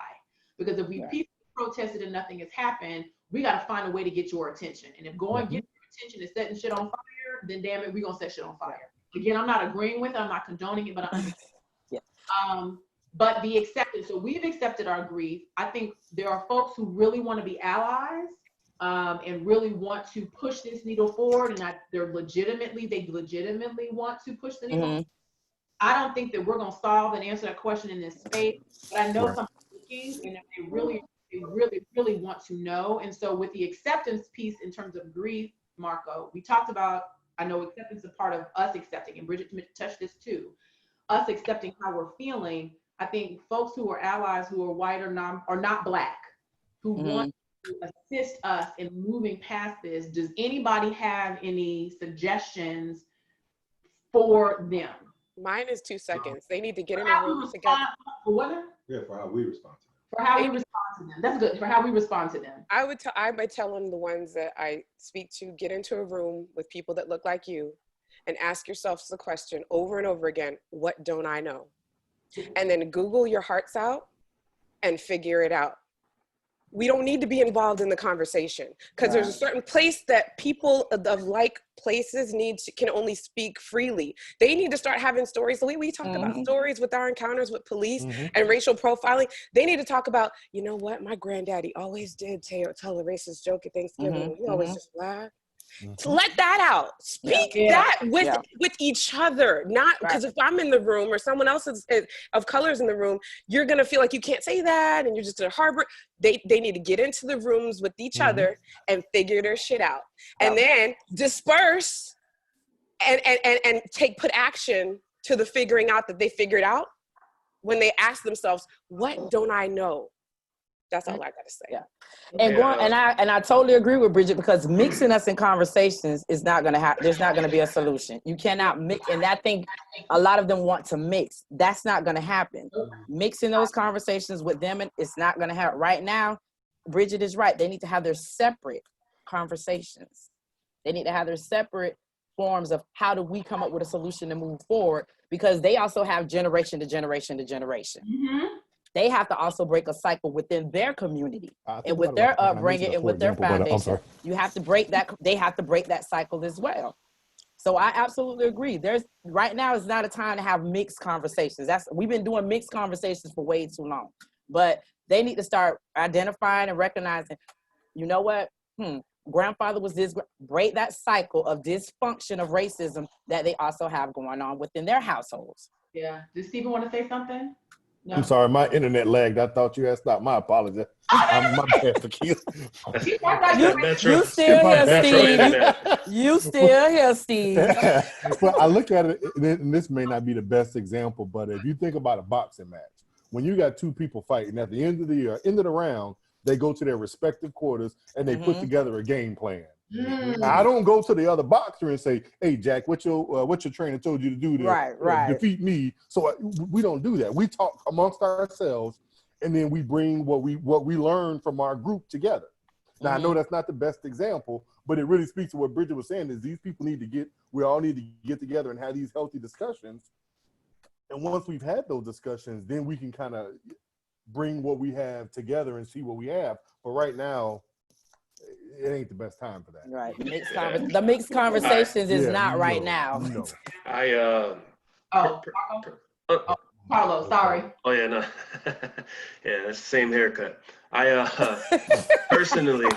Because if we peacefully protested and nothing has happened, we got to find a way to get your attention. And if going get your attention is setting shit on fire, then damn it, we're going to set shit on fire. Again, I'm not agreeing with it. I'm not condoning it, but I understand. But the acceptance, so we've accepted our grief. I think there are folks who really want to be allies and really want to push this needle forward, and they legitimately want to push the needle. I don't think that we're going to solve and answer that question in this space, but I know some looking, and they really want to know. And so with the acceptance piece in terms of grief, Marco, we talked about, I know acceptance is part of us accepting, and Bridget touched this too, us accepting how we're feeling. I think folks who are allies, who are white or not Black, who want to assist us in moving past this. Does anybody have any suggestions for them? Mine is 2 seconds. They need to get in a room together. For what? Yeah, for how we respond to them. For how we respond to them. That's good. For how we respond to them. I would tell them, the ones that I speak to, get into a room with people that look like you and ask yourselves the question over and over again, what don't I know? And then Google your hearts out and figure it out. we don't need to be involved in the conversation, because there's a certain place that people of like places can only speak freely. They need to start having stories the way we talk about stories with our encounters with police and racial profiling. They need to talk about, you know what, my granddaddy always did tell a racist joke at Thanksgiving. We always just laugh. To let that out, speak that with each other, not because if I'm in the room or someone else is of colors in the room, you're gonna feel like you can't say that and you're just gonna harbor. They need to get into the rooms with each other and figure their shit out, and then disperse and put action to the figuring out that they figured out when they ask themselves, what don't I know? That's all I gotta say. Yeah. And I totally agree with Bridget, because mixing us in conversations is not gonna happen. There's not gonna be a solution. You cannot mix, and I think a lot of them want to mix. That's not gonna happen. Mixing those conversations with them, and it's not gonna happen. Right now, Bridget is right. They need to have their separate conversations. They need to have their separate forms of how do we come up with a solution to move forward, because they also have generation to generation to generation. They have to also break a cycle within their community and with their upbringing and with their foundation. You have to break that. They have to break that cycle as well. So I absolutely agree. Right now is not a time to have mixed conversations. We've been doing mixed conversations for way too long, but they need to start identifying and recognizing, you know what? Grandfather was this. Break that cycle of dysfunction of racism that they also have going on within their households. Yeah. Does Stephen want to say something? No. I'm sorry, my internet lagged. I thought you had stopped. My apologies. I'm my bad, Tequila. You still here, Steve. You still here, Steve. Well, I look at it, and this may not be the best example, but if you think about a boxing match, when you got two people fighting at the end of the round, they go to their respective quarters and they put together a game plan. Now, I don't go to the other boxer and say, "Hey, Jack, what your trainer told you to do to defeat me?" So we don't do that. We talk amongst ourselves, and then we bring what we learn from our group together. Now, I know that's not the best example, but it really speaks to what Bridget was saying: is these people we all need to get together and have these healthy discussions. And once we've had those discussions, then we can kind of bring what we have together and see what we have. But right now, it ain't the best time for that. Right. The mixed conversations is not right now. No. Carlo, sorry. Oh yeah, no. Yeah, it's the same haircut. I personally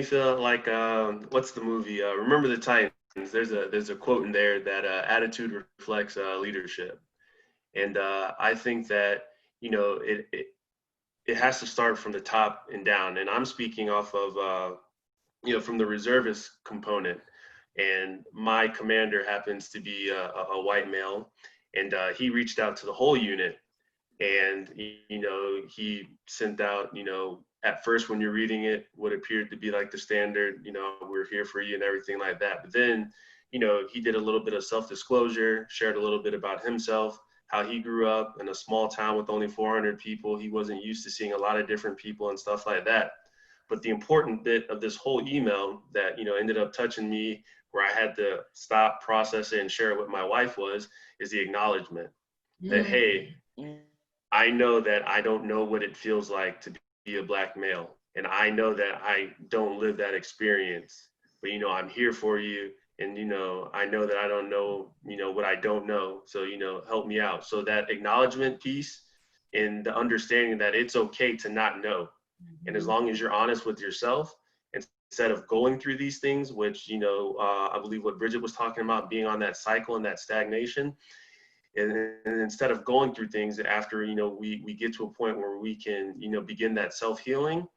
feel like what's the movie? Remember the Titans. There's a quote in there that attitude reflects leadership, and I think that it has to start from the top and down. And I'm speaking off of, from the reservist component. And my commander happens to be a white male. And he reached out to the whole unit. And, he sent out, at first when you're reading it, what appeared to be like the standard, we're here for you and everything like that. But then, he did a little bit of self-disclosure, shared a little bit about himself, how he grew up in a small town with only 400 people. He wasn't used to seeing a lot of different people and stuff like that. But the important bit of this whole email that, ended up touching me, where I had to stop, process it, and share it with my wife is the acknowledgement that, hey, I know that I don't know what it feels like to be a Black male. And I know that I don't live that experience, but, I'm here for you. And, I know that I don't know, what I don't know. So, help me out. So that acknowledgement piece and the understanding that it's okay to not know. And as long as you're honest with yourself, instead of going through these things, which, I believe what Bridget was talking about, being on that cycle and that stagnation, and instead of going through things after, we get to a point where we can, begin that self-healing,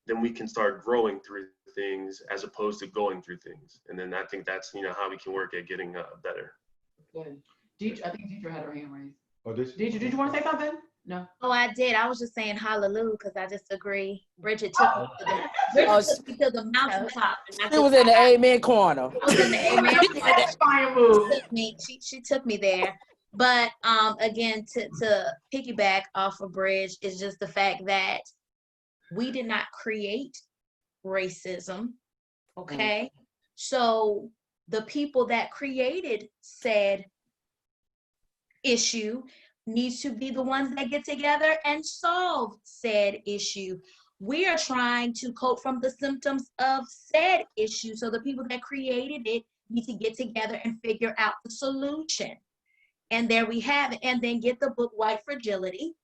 then we can start growing through things as opposed to going through things. And then I think that's, how we can work at getting better. Good. I think Deidre had her hand raised. Oh, Deidre, did you want to say something? No. Oh, I did. I was just saying hallelujah because I just agree. Bridget took me to the mountaintop. She was in the amen corner. I was in the amen corner. She took me there. But again, to piggyback off of Bridge is just the fact that we did not create racism, okay? So the people that created said issue needs to be the ones that get together and solve said issue. We are trying to cope from the symptoms of said issue. So the people that created it need to get together and figure out the solution. And there we have it. And then get the book White Fragility.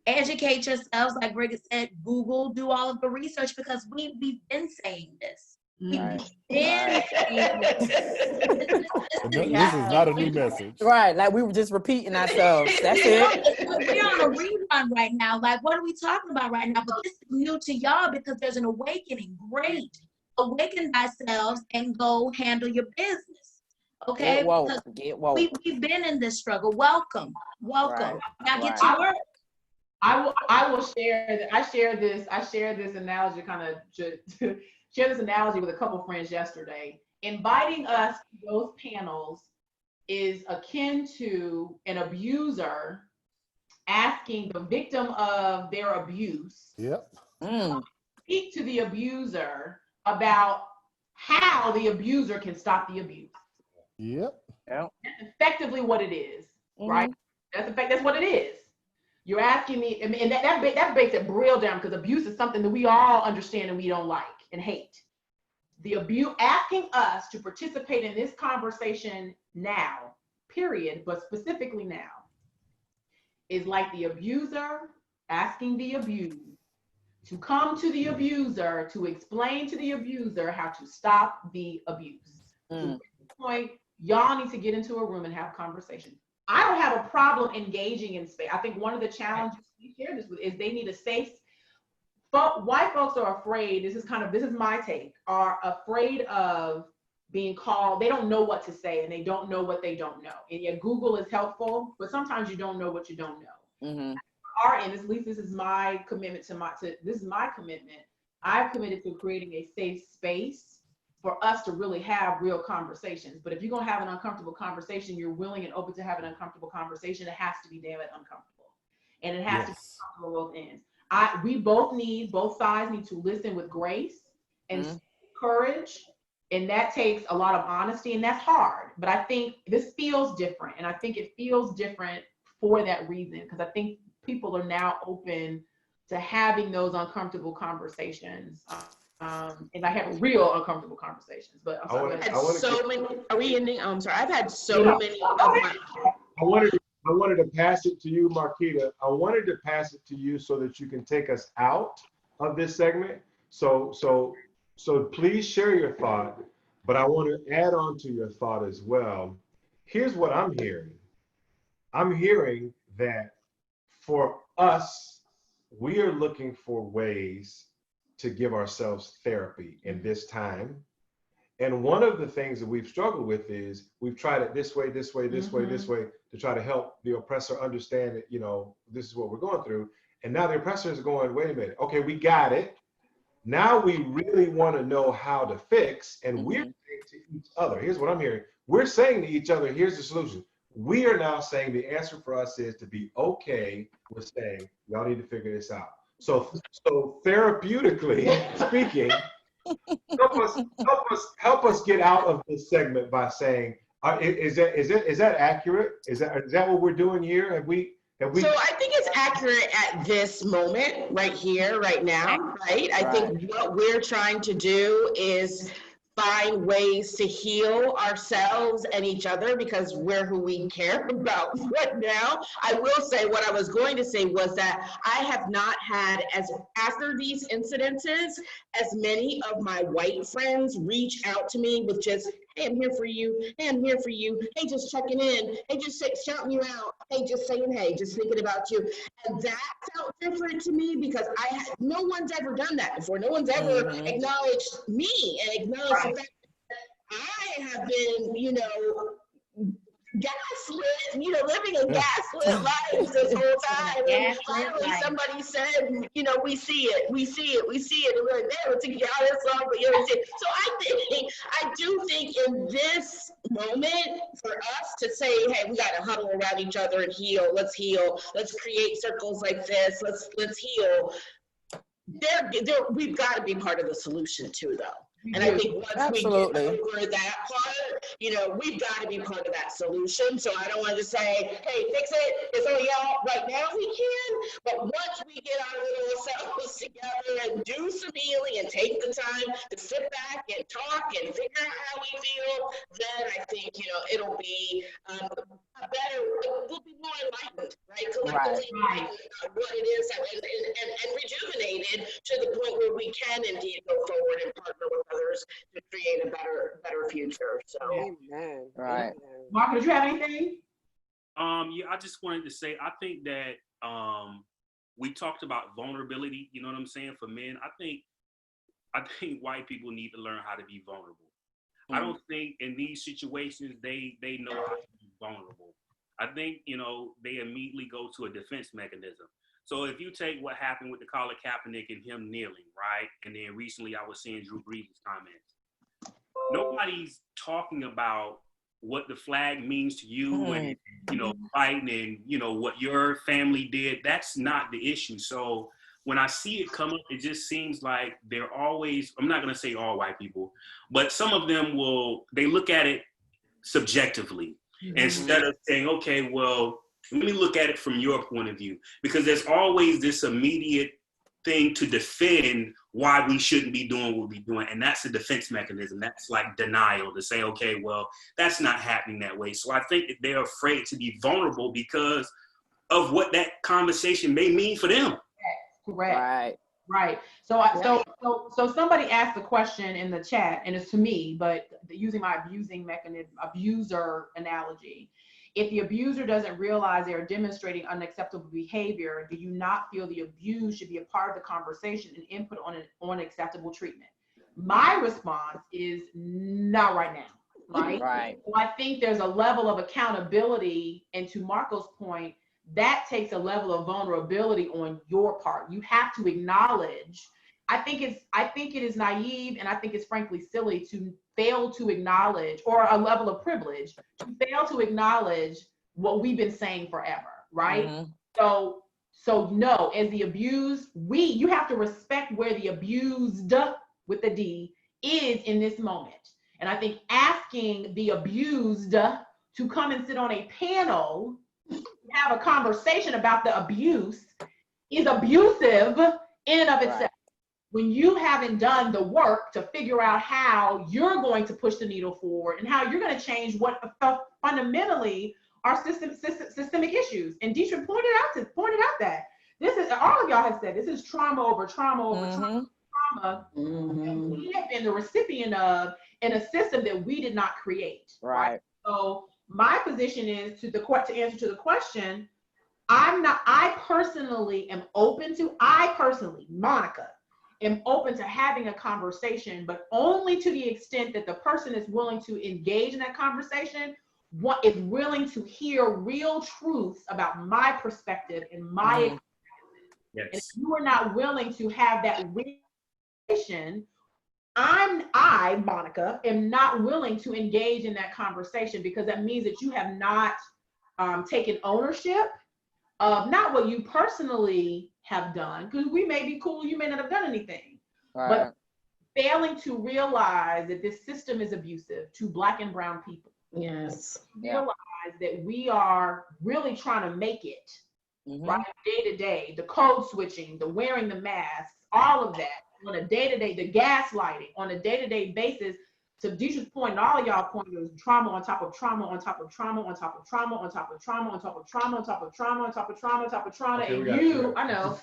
Educate yourselves, like Bridget said, Google, do all of the research, because we've been saying this. Right. We've been saying this. This is not a new message. Right, like we were just repeating ourselves. That's it. We're on a rerun right now. Like, what are we talking about right now? But this is new to y'all because there's an awakening. Great. Awaken thyself and go handle your business. Okay? Get woke. Because Get woke. we've been in this struggle. Welcome. Right. Now get to work. I will share. I share this analogy, kind of share this analogy with a couple friends yesterday. Inviting us to those panels is akin to an abuser asking the victim of their abuse speak to the abuser about how the abuser can stop the abuse. Yep. That's effectively what it is, right? That's what it is. You're asking me, and that breaks it real down, because abuse is something that we all understand and we don't like and hate. The abuse, asking us to participate in this conversation now, period, but specifically now, is like the abuser asking the abused to come to the abuser to explain to the abuser how to stop the abuse. To this point, y'all need to get into a room and have conversations. I don't have a problem engaging in space. I think one of the challenges we share this with is they need a safe. But white folks are afraid. This is my take. Are afraid of being called. They don't know what to say, and they don't know what they don't know. And yet Google is helpful, but sometimes you don't know what you don't know. Our end, at least this is my commitment this is my commitment. I've committed to creating a safe space for us to really have real conversations. But if you're gonna have an uncomfortable conversation, you're willing and open to have an uncomfortable conversation, it has to be damn it uncomfortable. And it has to be uncomfortable on both ends. Both sides need to listen with grace and courage. And that takes a lot of honesty, and that's hard. But I think this feels different. And I think it feels different for that reason, because I think people are now open to having those uncomfortable conversations. And I have real uncomfortable conversations, but I'm sorry. Are we ending? I'm sorry. I've had so many of my. I wanted to pass it to you, Marquita. I wanted to pass it to you so that you can take us out of this segment. So please share your thought, but I want to add on to your thought as well. Here's what I'm hearing. I'm hearing that for us, we are looking for ways to give ourselves therapy in this time. And one of the things that we've struggled with is we've tried it this way, this way, this way, this way, to try to help the oppressor understand that, this is what we're going through. And now the oppressor is going, wait a minute, okay, we got it. Now we really want to know how to fix, and we're saying to each other, here's what I'm hearing. We're saying to each other, here's the solution. We are now saying the answer for us is to be okay with saying, y'all need to figure this out. So therapeutically speaking, help us get out of this segment by saying, is that accurate? Is that what we're doing here? Have we? So I think it's accurate at this moment, right here, right now, right? I think what we're trying to do is find ways to heal ourselves and each other, because we're who we care about right now. I will say, what I was going to say was that I have not had, after these incidences, as many of my white friends reach out to me with just, hey, I'm here for you. Hey, I'm here for you. Hey, just checking in. Hey, just shouting you out. Hey, just saying, hey, just thinking about you. And that felt different to me, because no one's ever done that before. No one's ever acknowledged me and acknowledged the fact that I have been, gaslit, living a gaslit life this whole time. And finally somebody said, we see it. And we're like, damn, it took you all this long, but you don't see it. So I do think in this moment for us to say, hey, we got to huddle around each other and heal. Let's create circles like this. Let's heal. We've got to be part of the solution too, though. And I think once Absolutely. we get over that part, you know, we've got to be part of that solution. So I don't want to just say, hey, fix it. It's only out right now. We can. But once we get our little selves together and do some healing and take the time to sit back and talk and figure out how we feel, then I think, you know, it'll be a better, we'll be more enlightened, right? Collectively enlightened about what it is and rejuvenated to the point where we can indeed go forward and partner with others to create a better future. So, Amen. Right. Amen. Mark, did you have anything? Yeah, I just wanted to say, I think that we talked about vulnerability, you know what I'm saying, for men. I think white people need to learn how to be vulnerable. I don't think in these situations they know how to be vulnerable. I think, you know, they immediately go to a defense mechanism. So if you take what happened with the Colin Kaepernick and him kneeling, right? And then recently I was seeing Drew Brees' comments. Nobody's talking about what the flag means to you and, you know, fighting and, you know, what your family did. That's not the issue. So when I see it come up, it just seems like they're always, I'm not going to say all white people, but some of them they look at it subjectively instead of saying, okay, well, let me look at it from your point of view, because there's always this immediate thing to defend why we shouldn't be doing what we're doing. And that's a defense mechanism. That's like denial to say, okay, well, that's not happening that way. So I think that they're afraid to be vulnerable because of what that conversation may mean for them. Correct. Right. So somebody asked a question in the chat, and it's to me, but using my abuser analogy. If the abuser doesn't realize they are demonstrating unacceptable behavior, do you not feel the abuse should be a part of the conversation and input on acceptable treatment? My response is not right now, right? Right. So I think there's a level of accountability, and to Marco's point, that takes a level of vulnerability on your part. You have to acknowledge. I think it is naive, and I think it's frankly silly to fail to acknowledge, or a level of privilege, to fail to acknowledge what we've been saying forever, right? Mm-hmm. So no, as the abused, you have to respect where the abused with the D is in this moment. And I think asking the abused to come and sit on a panel, have a conversation about the abuse is abusive in and of itself. Right. When you haven't done the work to figure out how you're going to push the needle forward and how you're going to change what fundamentally are systemic issues. And Dietrich pointed out that this is, all of y'all have said, this is trauma over trauma over trauma. Mm-hmm. We have been the recipient of in a system that we did not create. Right. So my position is to answer to the question, I personally, Monica, am open to having a conversation, but only to the extent that the person is willing to engage in that conversation, is willing to hear real truths about my perspective and my experiences. Yes. And if you are not willing to have that realization, I, Monica, am not willing to engage in that conversation, because that means that you have not taken ownership of not what you personally have done, because we may be cool, you may not have done anything, but failing to realize that this system is abusive to Black and brown people. Yes. Realize that we are really trying to make it, right, day to day, the code switching, the wearing the masks, all of that on a day-to-day, the gaslighting on a day-to-day basis. To Dietrich's point, and all of y'all point, there's trauma on top of trauma on top of trauma on top of trauma on top of trauma on top of trauma on top of trauma on top of trauma on top of trauma. And you, I know,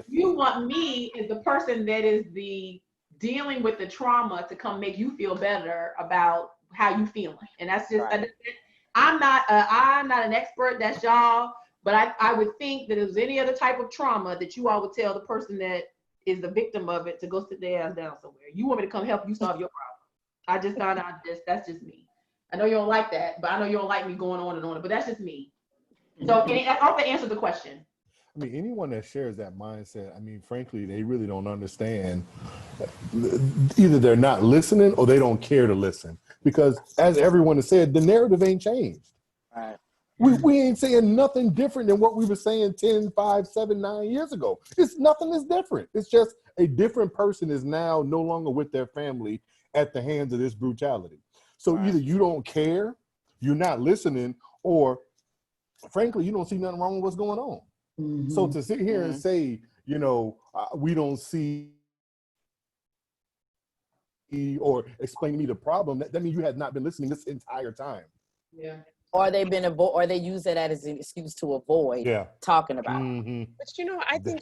you want me as the person that is the dealing with the trauma to come make you feel better about how you feeling. And that's just, I'm not an expert, that's y'all, but I would think that if there's any other type of trauma that you all would tell the person that is the victim of it to go sit their ass down somewhere. You want me to come help you solve your problem. That's just me. I know you don't like that, but I know you don't like me going on and on, but that's just me. So I hope that answers the question. I mean, anyone that shares that mindset, I mean, frankly, they really don't understand. Either they're not listening or they don't care to listen. Because as everyone has said, the narrative ain't changed. Right. We ain't saying nothing different than what we were saying 10, 5, 7, 9 years ago. Nothing is different. It's just A different person is now no longer with their family at the hands of this brutality. So either you don't care, you're not listening, or frankly, you don't see nothing wrong with what's going on. Mhm. So to sit here and say, you know, we don't see or explain to me the problem, that means you have not been listening this entire time. Yeah. Or they've been or they use it as an excuse to avoid talking about it. Mm-hmm. But you know, I think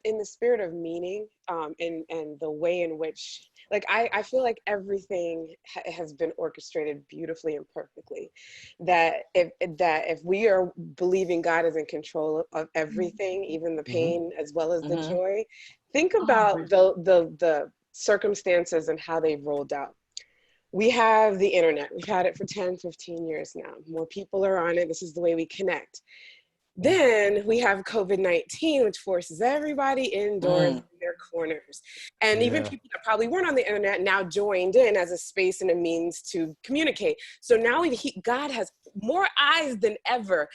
in the spirit of meaning, and the way in which, like, I feel like everything has been orchestrated beautifully and perfectly. That if we are believing God is in control of everything, even the pain as well as the joy, think about the circumstances and how they've rolled out. We have the internet. We've had it for 10, 15 years now. More people are on it. This is the way we connect. Then we have COVID-19, which forces everybody indoors in their corners. And even people that probably weren't on the internet now joined in as a space and a means to communicate. So now God has more eyes than ever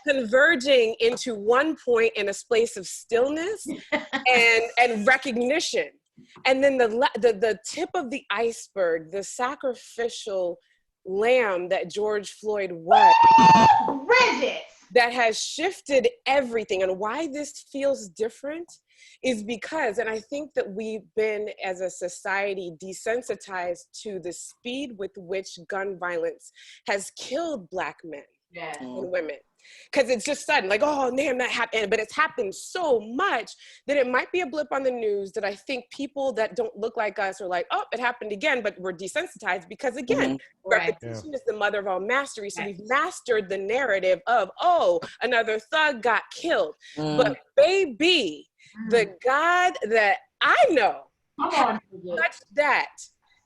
converging into one point in a space of stillness and recognition. And then the tip of the iceberg, the sacrificial lamb that George Floyd was, Bridget, that has shifted everything. And why this feels different is because, and I think that we've been as a society desensitized to the speed with which gun violence has killed Black men and women. Because it's just sudden, like, oh, damn, that happened. But it's happened so much that it might be a blip on the news that I think people that don't look like us are like, oh, it happened again, but we're desensitized because, again, repetition is the mother of all mastery. So we've mastered the narrative of, oh, another thug got killed. But baby, the God that I know touched that.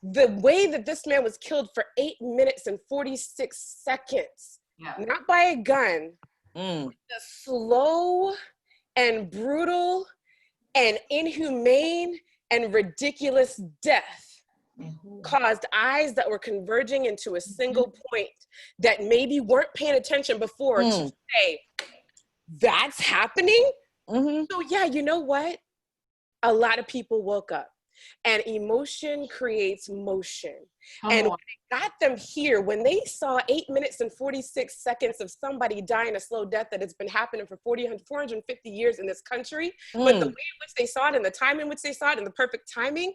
The way that this man was killed for 8 minutes and 46 seconds. Not by a gun, the slow and brutal and inhumane and ridiculous death caused eyes that were converging into a single point that maybe weren't paying attention before to say, that's happening? So yeah, you know what? A lot of people woke up. And emotion creates motion. And when it got them here, when they saw 8 minutes and 46 seconds of somebody dying a slow death that has been happening for 450 years in this country, but the way in which they saw it and the time in which they saw it and the perfect timing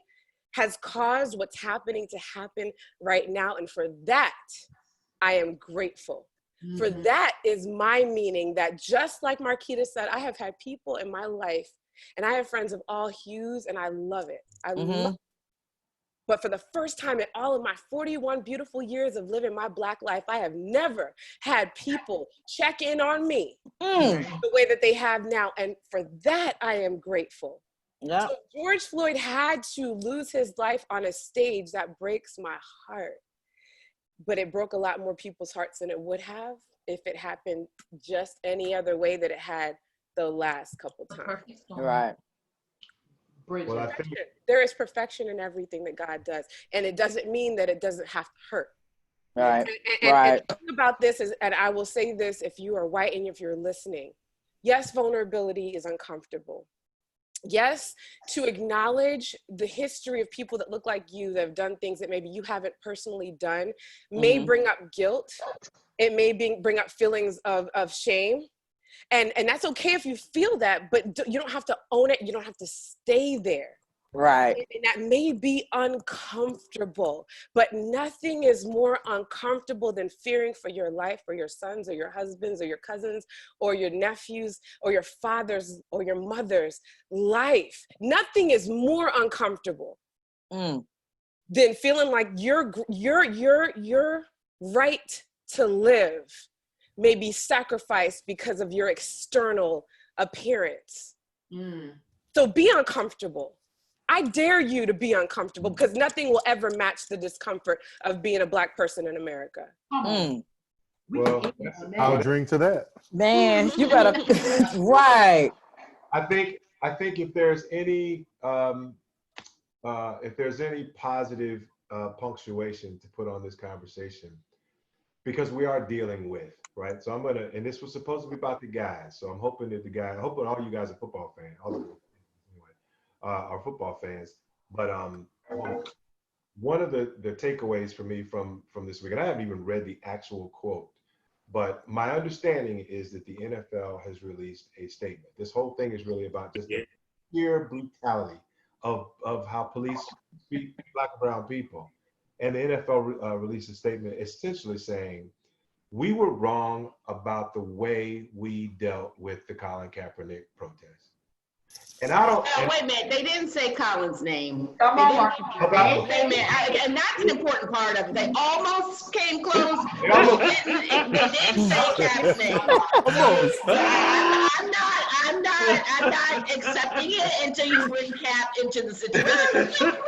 has caused what's happening to happen right now. And for that, I am grateful. For that is my meaning, that just like Marquita said, I have had people in my life and I have friends of all hues, and I love it. I love it. But for the first time in all of my 41 beautiful years of living my Black life, I have never had people check in on me the way that they have now. And for that, I am grateful. So George Floyd had to lose his life on a stage that breaks my heart. But it broke a lot more people's hearts than it would have if it happened just any other way that it had the last couple times. Right. Well, I think there is perfection in everything that God does. And it doesn't mean that it doesn't have to hurt. Right. And the thing about this is, and I will say this, if you are white and if you're listening, yes, vulnerability is uncomfortable. Yes, to acknowledge the history of people that look like you that have done things that maybe you haven't personally done may bring up guilt. It may bring up feelings of shame. And that's okay if you feel that, but you don't have to own it. You don't have to stay there. Right. And that may be uncomfortable, but nothing is more uncomfortable than fearing for your life or your sons or your husbands or your cousins or your nephews or your father's or your mother's life. Nothing is more uncomfortable than feeling like your right to live may be sacrificed because of your external appearance. So be uncomfortable. I dare you to be uncomfortable, because nothing will ever match the discomfort of being a Black person in America. well, I'll drink to that. Man, you better, right. I think if there's any positive punctuation to put on this conversation, because we are dealing with, right? So and this was supposed to be about the guys. So I'm hoping that all you guys are football fans. our football fans. But one of the takeaways for me from this week, and I haven't even read the actual quote, but my understanding is that the NFL has released a statement. This whole thing is really about just the pure brutality of how police treat Black and brown people. And the NFL released a statement essentially saying, we were wrong about the way we dealt with the Colin Kaepernick protest. And I don't. Wait a minute, they didn't say Colin's name. Come on, And that's an important part of it. They almost came close. They didn't say Cap's name. I'm not accepting it until you bring Cap into the situation. I'm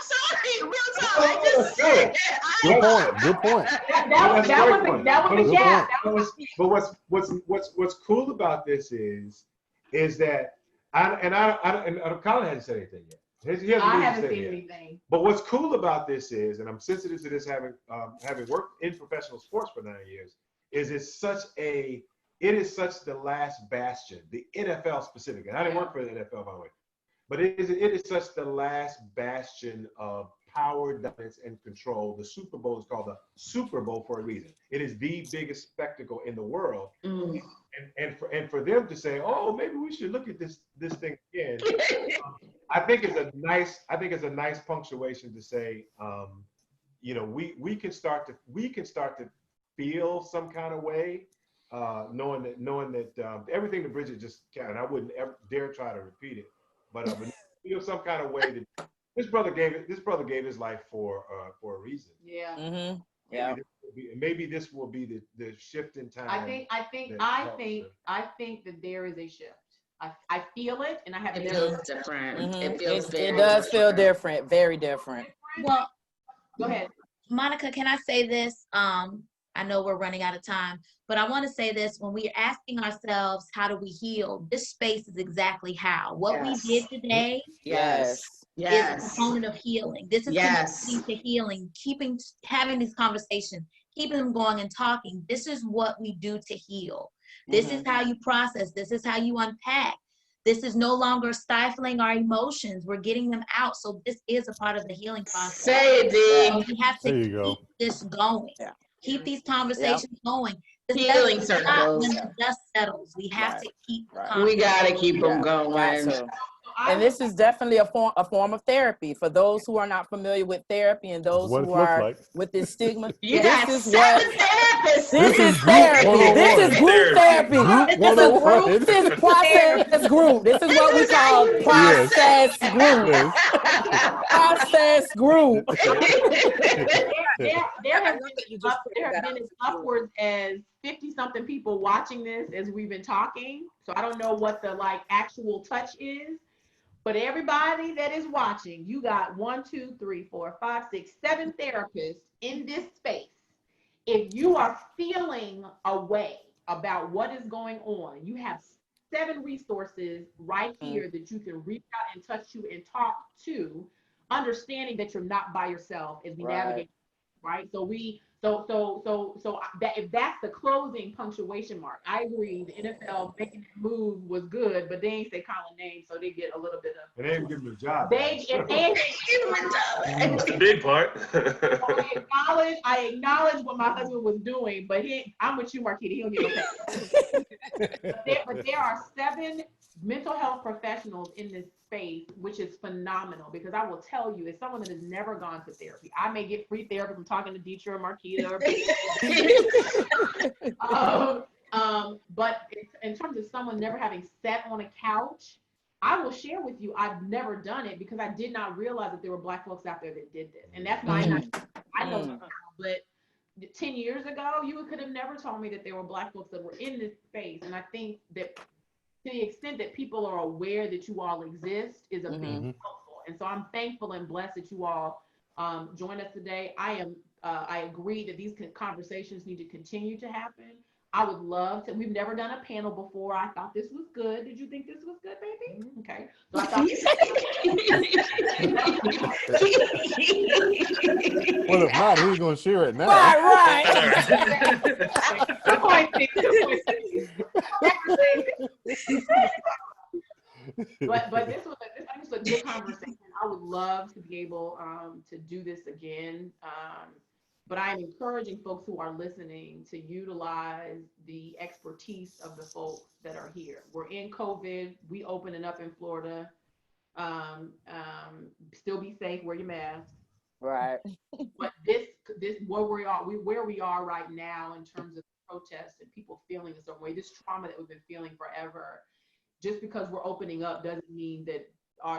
sorry, real talk. I just said Good point. That was a gap. But what's cool about this is that Colin hasn't said anything yet. I haven't seen anything. But what's cool about this is, and I'm sensitive to this having worked in professional sports for 9 years, is it is such the last bastion, the NFL specifically. And I didn't work for the NFL, by the way, but it is such the last bastion of power, dominance, and control. The Super Bowl is called the Super Bowl for a reason. It is the biggest spectacle in the world. And for them to say, oh, maybe we should look at this thing again, I think it's a nice punctuation to say, we can start to feel some kind of way, knowing that everything that Bridget just and I wouldn't ever dare try to repeat it, but feel some kind of way that this brother gave his life for a reason. Yeah. Mm-hmm. Yeah. Maybe this will be the shift in time. I think that there is a shift. I feel it, and I have. It feels different. Mm-hmm. It does feel different, very different. Well, go ahead, Monica. Can I say this? I know we're running out of time, but I want to say this. When we're asking ourselves, how do we heal? This space is exactly how. What we did today is a component of healing. This is connecting to healing, having these conversations, keeping them going and talking. This is what we do to heal. This is how you process. This is how you unpack. This is no longer stifling our emotions. We're getting them out. So this is a part of the healing process. Say it, Dee. So we have to keep this going. Yeah. Keep these conversations going. Healing circles. When the dust settles, we have to keep. We gotta keep them going. And this is definitely a form of therapy for those who are not familiar with therapy and those who are with this stigma. This is therapists. This is therapy. This is group therapy. This is process group. This is what we call process group. Process group. There have been as upwards as 50-something people watching this as we've been talking. So I don't know what the actual touch is. But everybody that is watching, you got 1, 2, 3, 4, 5, 6, 7 therapists in this space. If you are feeling a way about what is going on, you have 7 resources right here that you can reach out and touch you and talk to, understanding that you're not by yourself as we navigate, right? So that if that's the closing punctuation mark, I agree. The NFL making that move was good, but they ain't say Colin name, so they get a little bit of. And they ain't give him a job. They give him a job. That's the big part. I acknowledge what my husband was doing, but I'm with you, Marquita. He don't give a fuck. But there are 7 mental health professionals in this space, which is phenomenal, because I will tell you, as someone that has never gone to therapy, I may get free therapy from talking to Deetra or Marquita but in terms of someone never having sat on a couch, I will share with you, I've never done it because I did not realize that there were Black folks out there that did this. And that's why I know now, but 10 years ago, you could have never told me that there were Black folks that were in this space. And I think that to the extent that people are aware that you all exist is a big helpful. And so I'm thankful and blessed that you all joined us today. I agree that these conversations need to continue to happen. I would love to. We've never done a panel before. I thought this was good. Did you think this was good, baby? Okay. So I thought well, if not, who's going to share it now? Right. but this was I think it's a good conversation. I would love to be able to do this again. But I'm encouraging folks who are listening to utilize the expertise of the folks that are here. We're in COVID. We opening up in Florida. Still be safe. Wear your mask. Right. But this where we are right now in terms of protests and people feeling a certain way, this trauma that we've been feeling forever, just because we're opening up doesn't mean that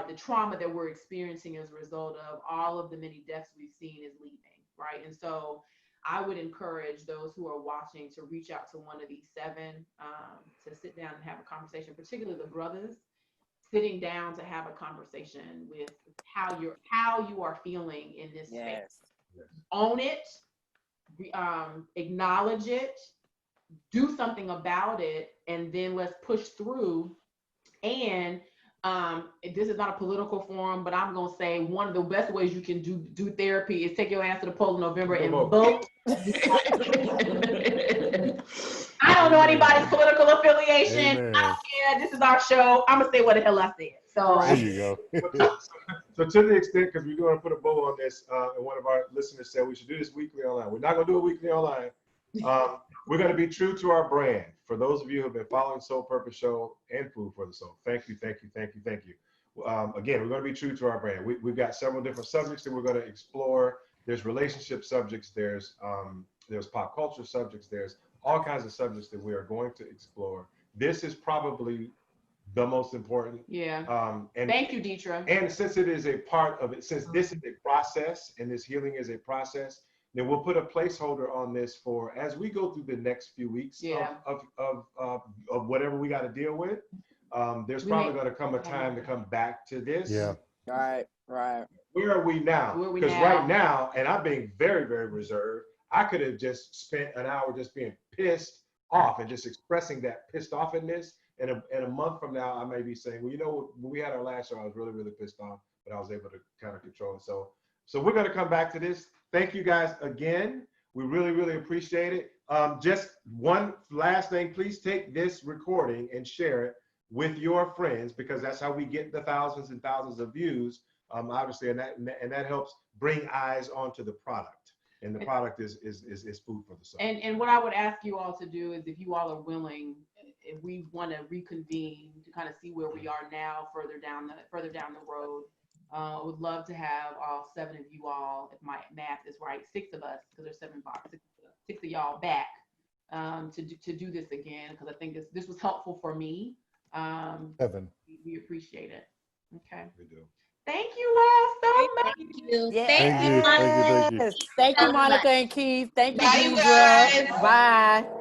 the trauma that we're experiencing as a result of all of the many deaths we've seen is leaving, right? And so I would encourage those who are watching to reach out to one of these 7 to sit down and have a conversation, particularly the brothers, sitting down to have a conversation with how you are feeling in this space. Own it, acknowledge it, do something about it, and then let's push through. And this is not a political forum, but I'm gonna say one of the best ways you can do therapy is take your ass to the poll in November and vote. I don't know anybody's political affiliation. Amen. I don't care. This is our show. I'm gonna say what the hell I said. So There you go. So to the extent, because we're going to put a bow on this, and one of our listeners said we should do this weekly online. We're not going to do it weekly online. We're going to be true to our brand. For those of you who have been following Soul Purpose Show and Food for the Soul, thank you. Again, we're going to be true to our brand. We've got several different subjects that we're going to explore. There's relationship subjects. There's pop culture subjects. There's all kinds of subjects that we are going to explore. This is probably the most important. yeah. And Thank you, Deetra. and since it is a part of it, since this is a process and this healing is a process, then we'll put a placeholder on this for as we go through the next few weeks of whatever we got to deal with. There's probably going to come a time to come back to this. Yeah. Right. Where are we now? Because right now, and I'm being very, very reserved, I could have just spent an hour just being pissed off and just expressing that pissed offness. And a month from now, I may be saying, well, you know, when we had our last show, I was really, really pissed off, but I was able to kind of control it. So we're going to come back to this. Thank you guys again. We really, really appreciate it. Just one last thing, please take this recording and share it with your friends, because that's how we get the thousands and thousands of views, obviously, and that helps bring eyes onto the product. And the product is food for the soul. And what I would ask you all to do is, if you all are willing, if we want to reconvene to kind of see where we are now, further down the road, I would love to have all 7 of you all, if my math is right, 6 of us, because there's 7 boxes, 6 of y'all back to do this again, because I think this was helpful for me. 7. We appreciate it. Okay. We do. Thank you all so much. Thank you. Yeah. Thank you. Thank you. Thank you, Monica and Keith. Thank you, Bye, you Deidre. guys. Bye.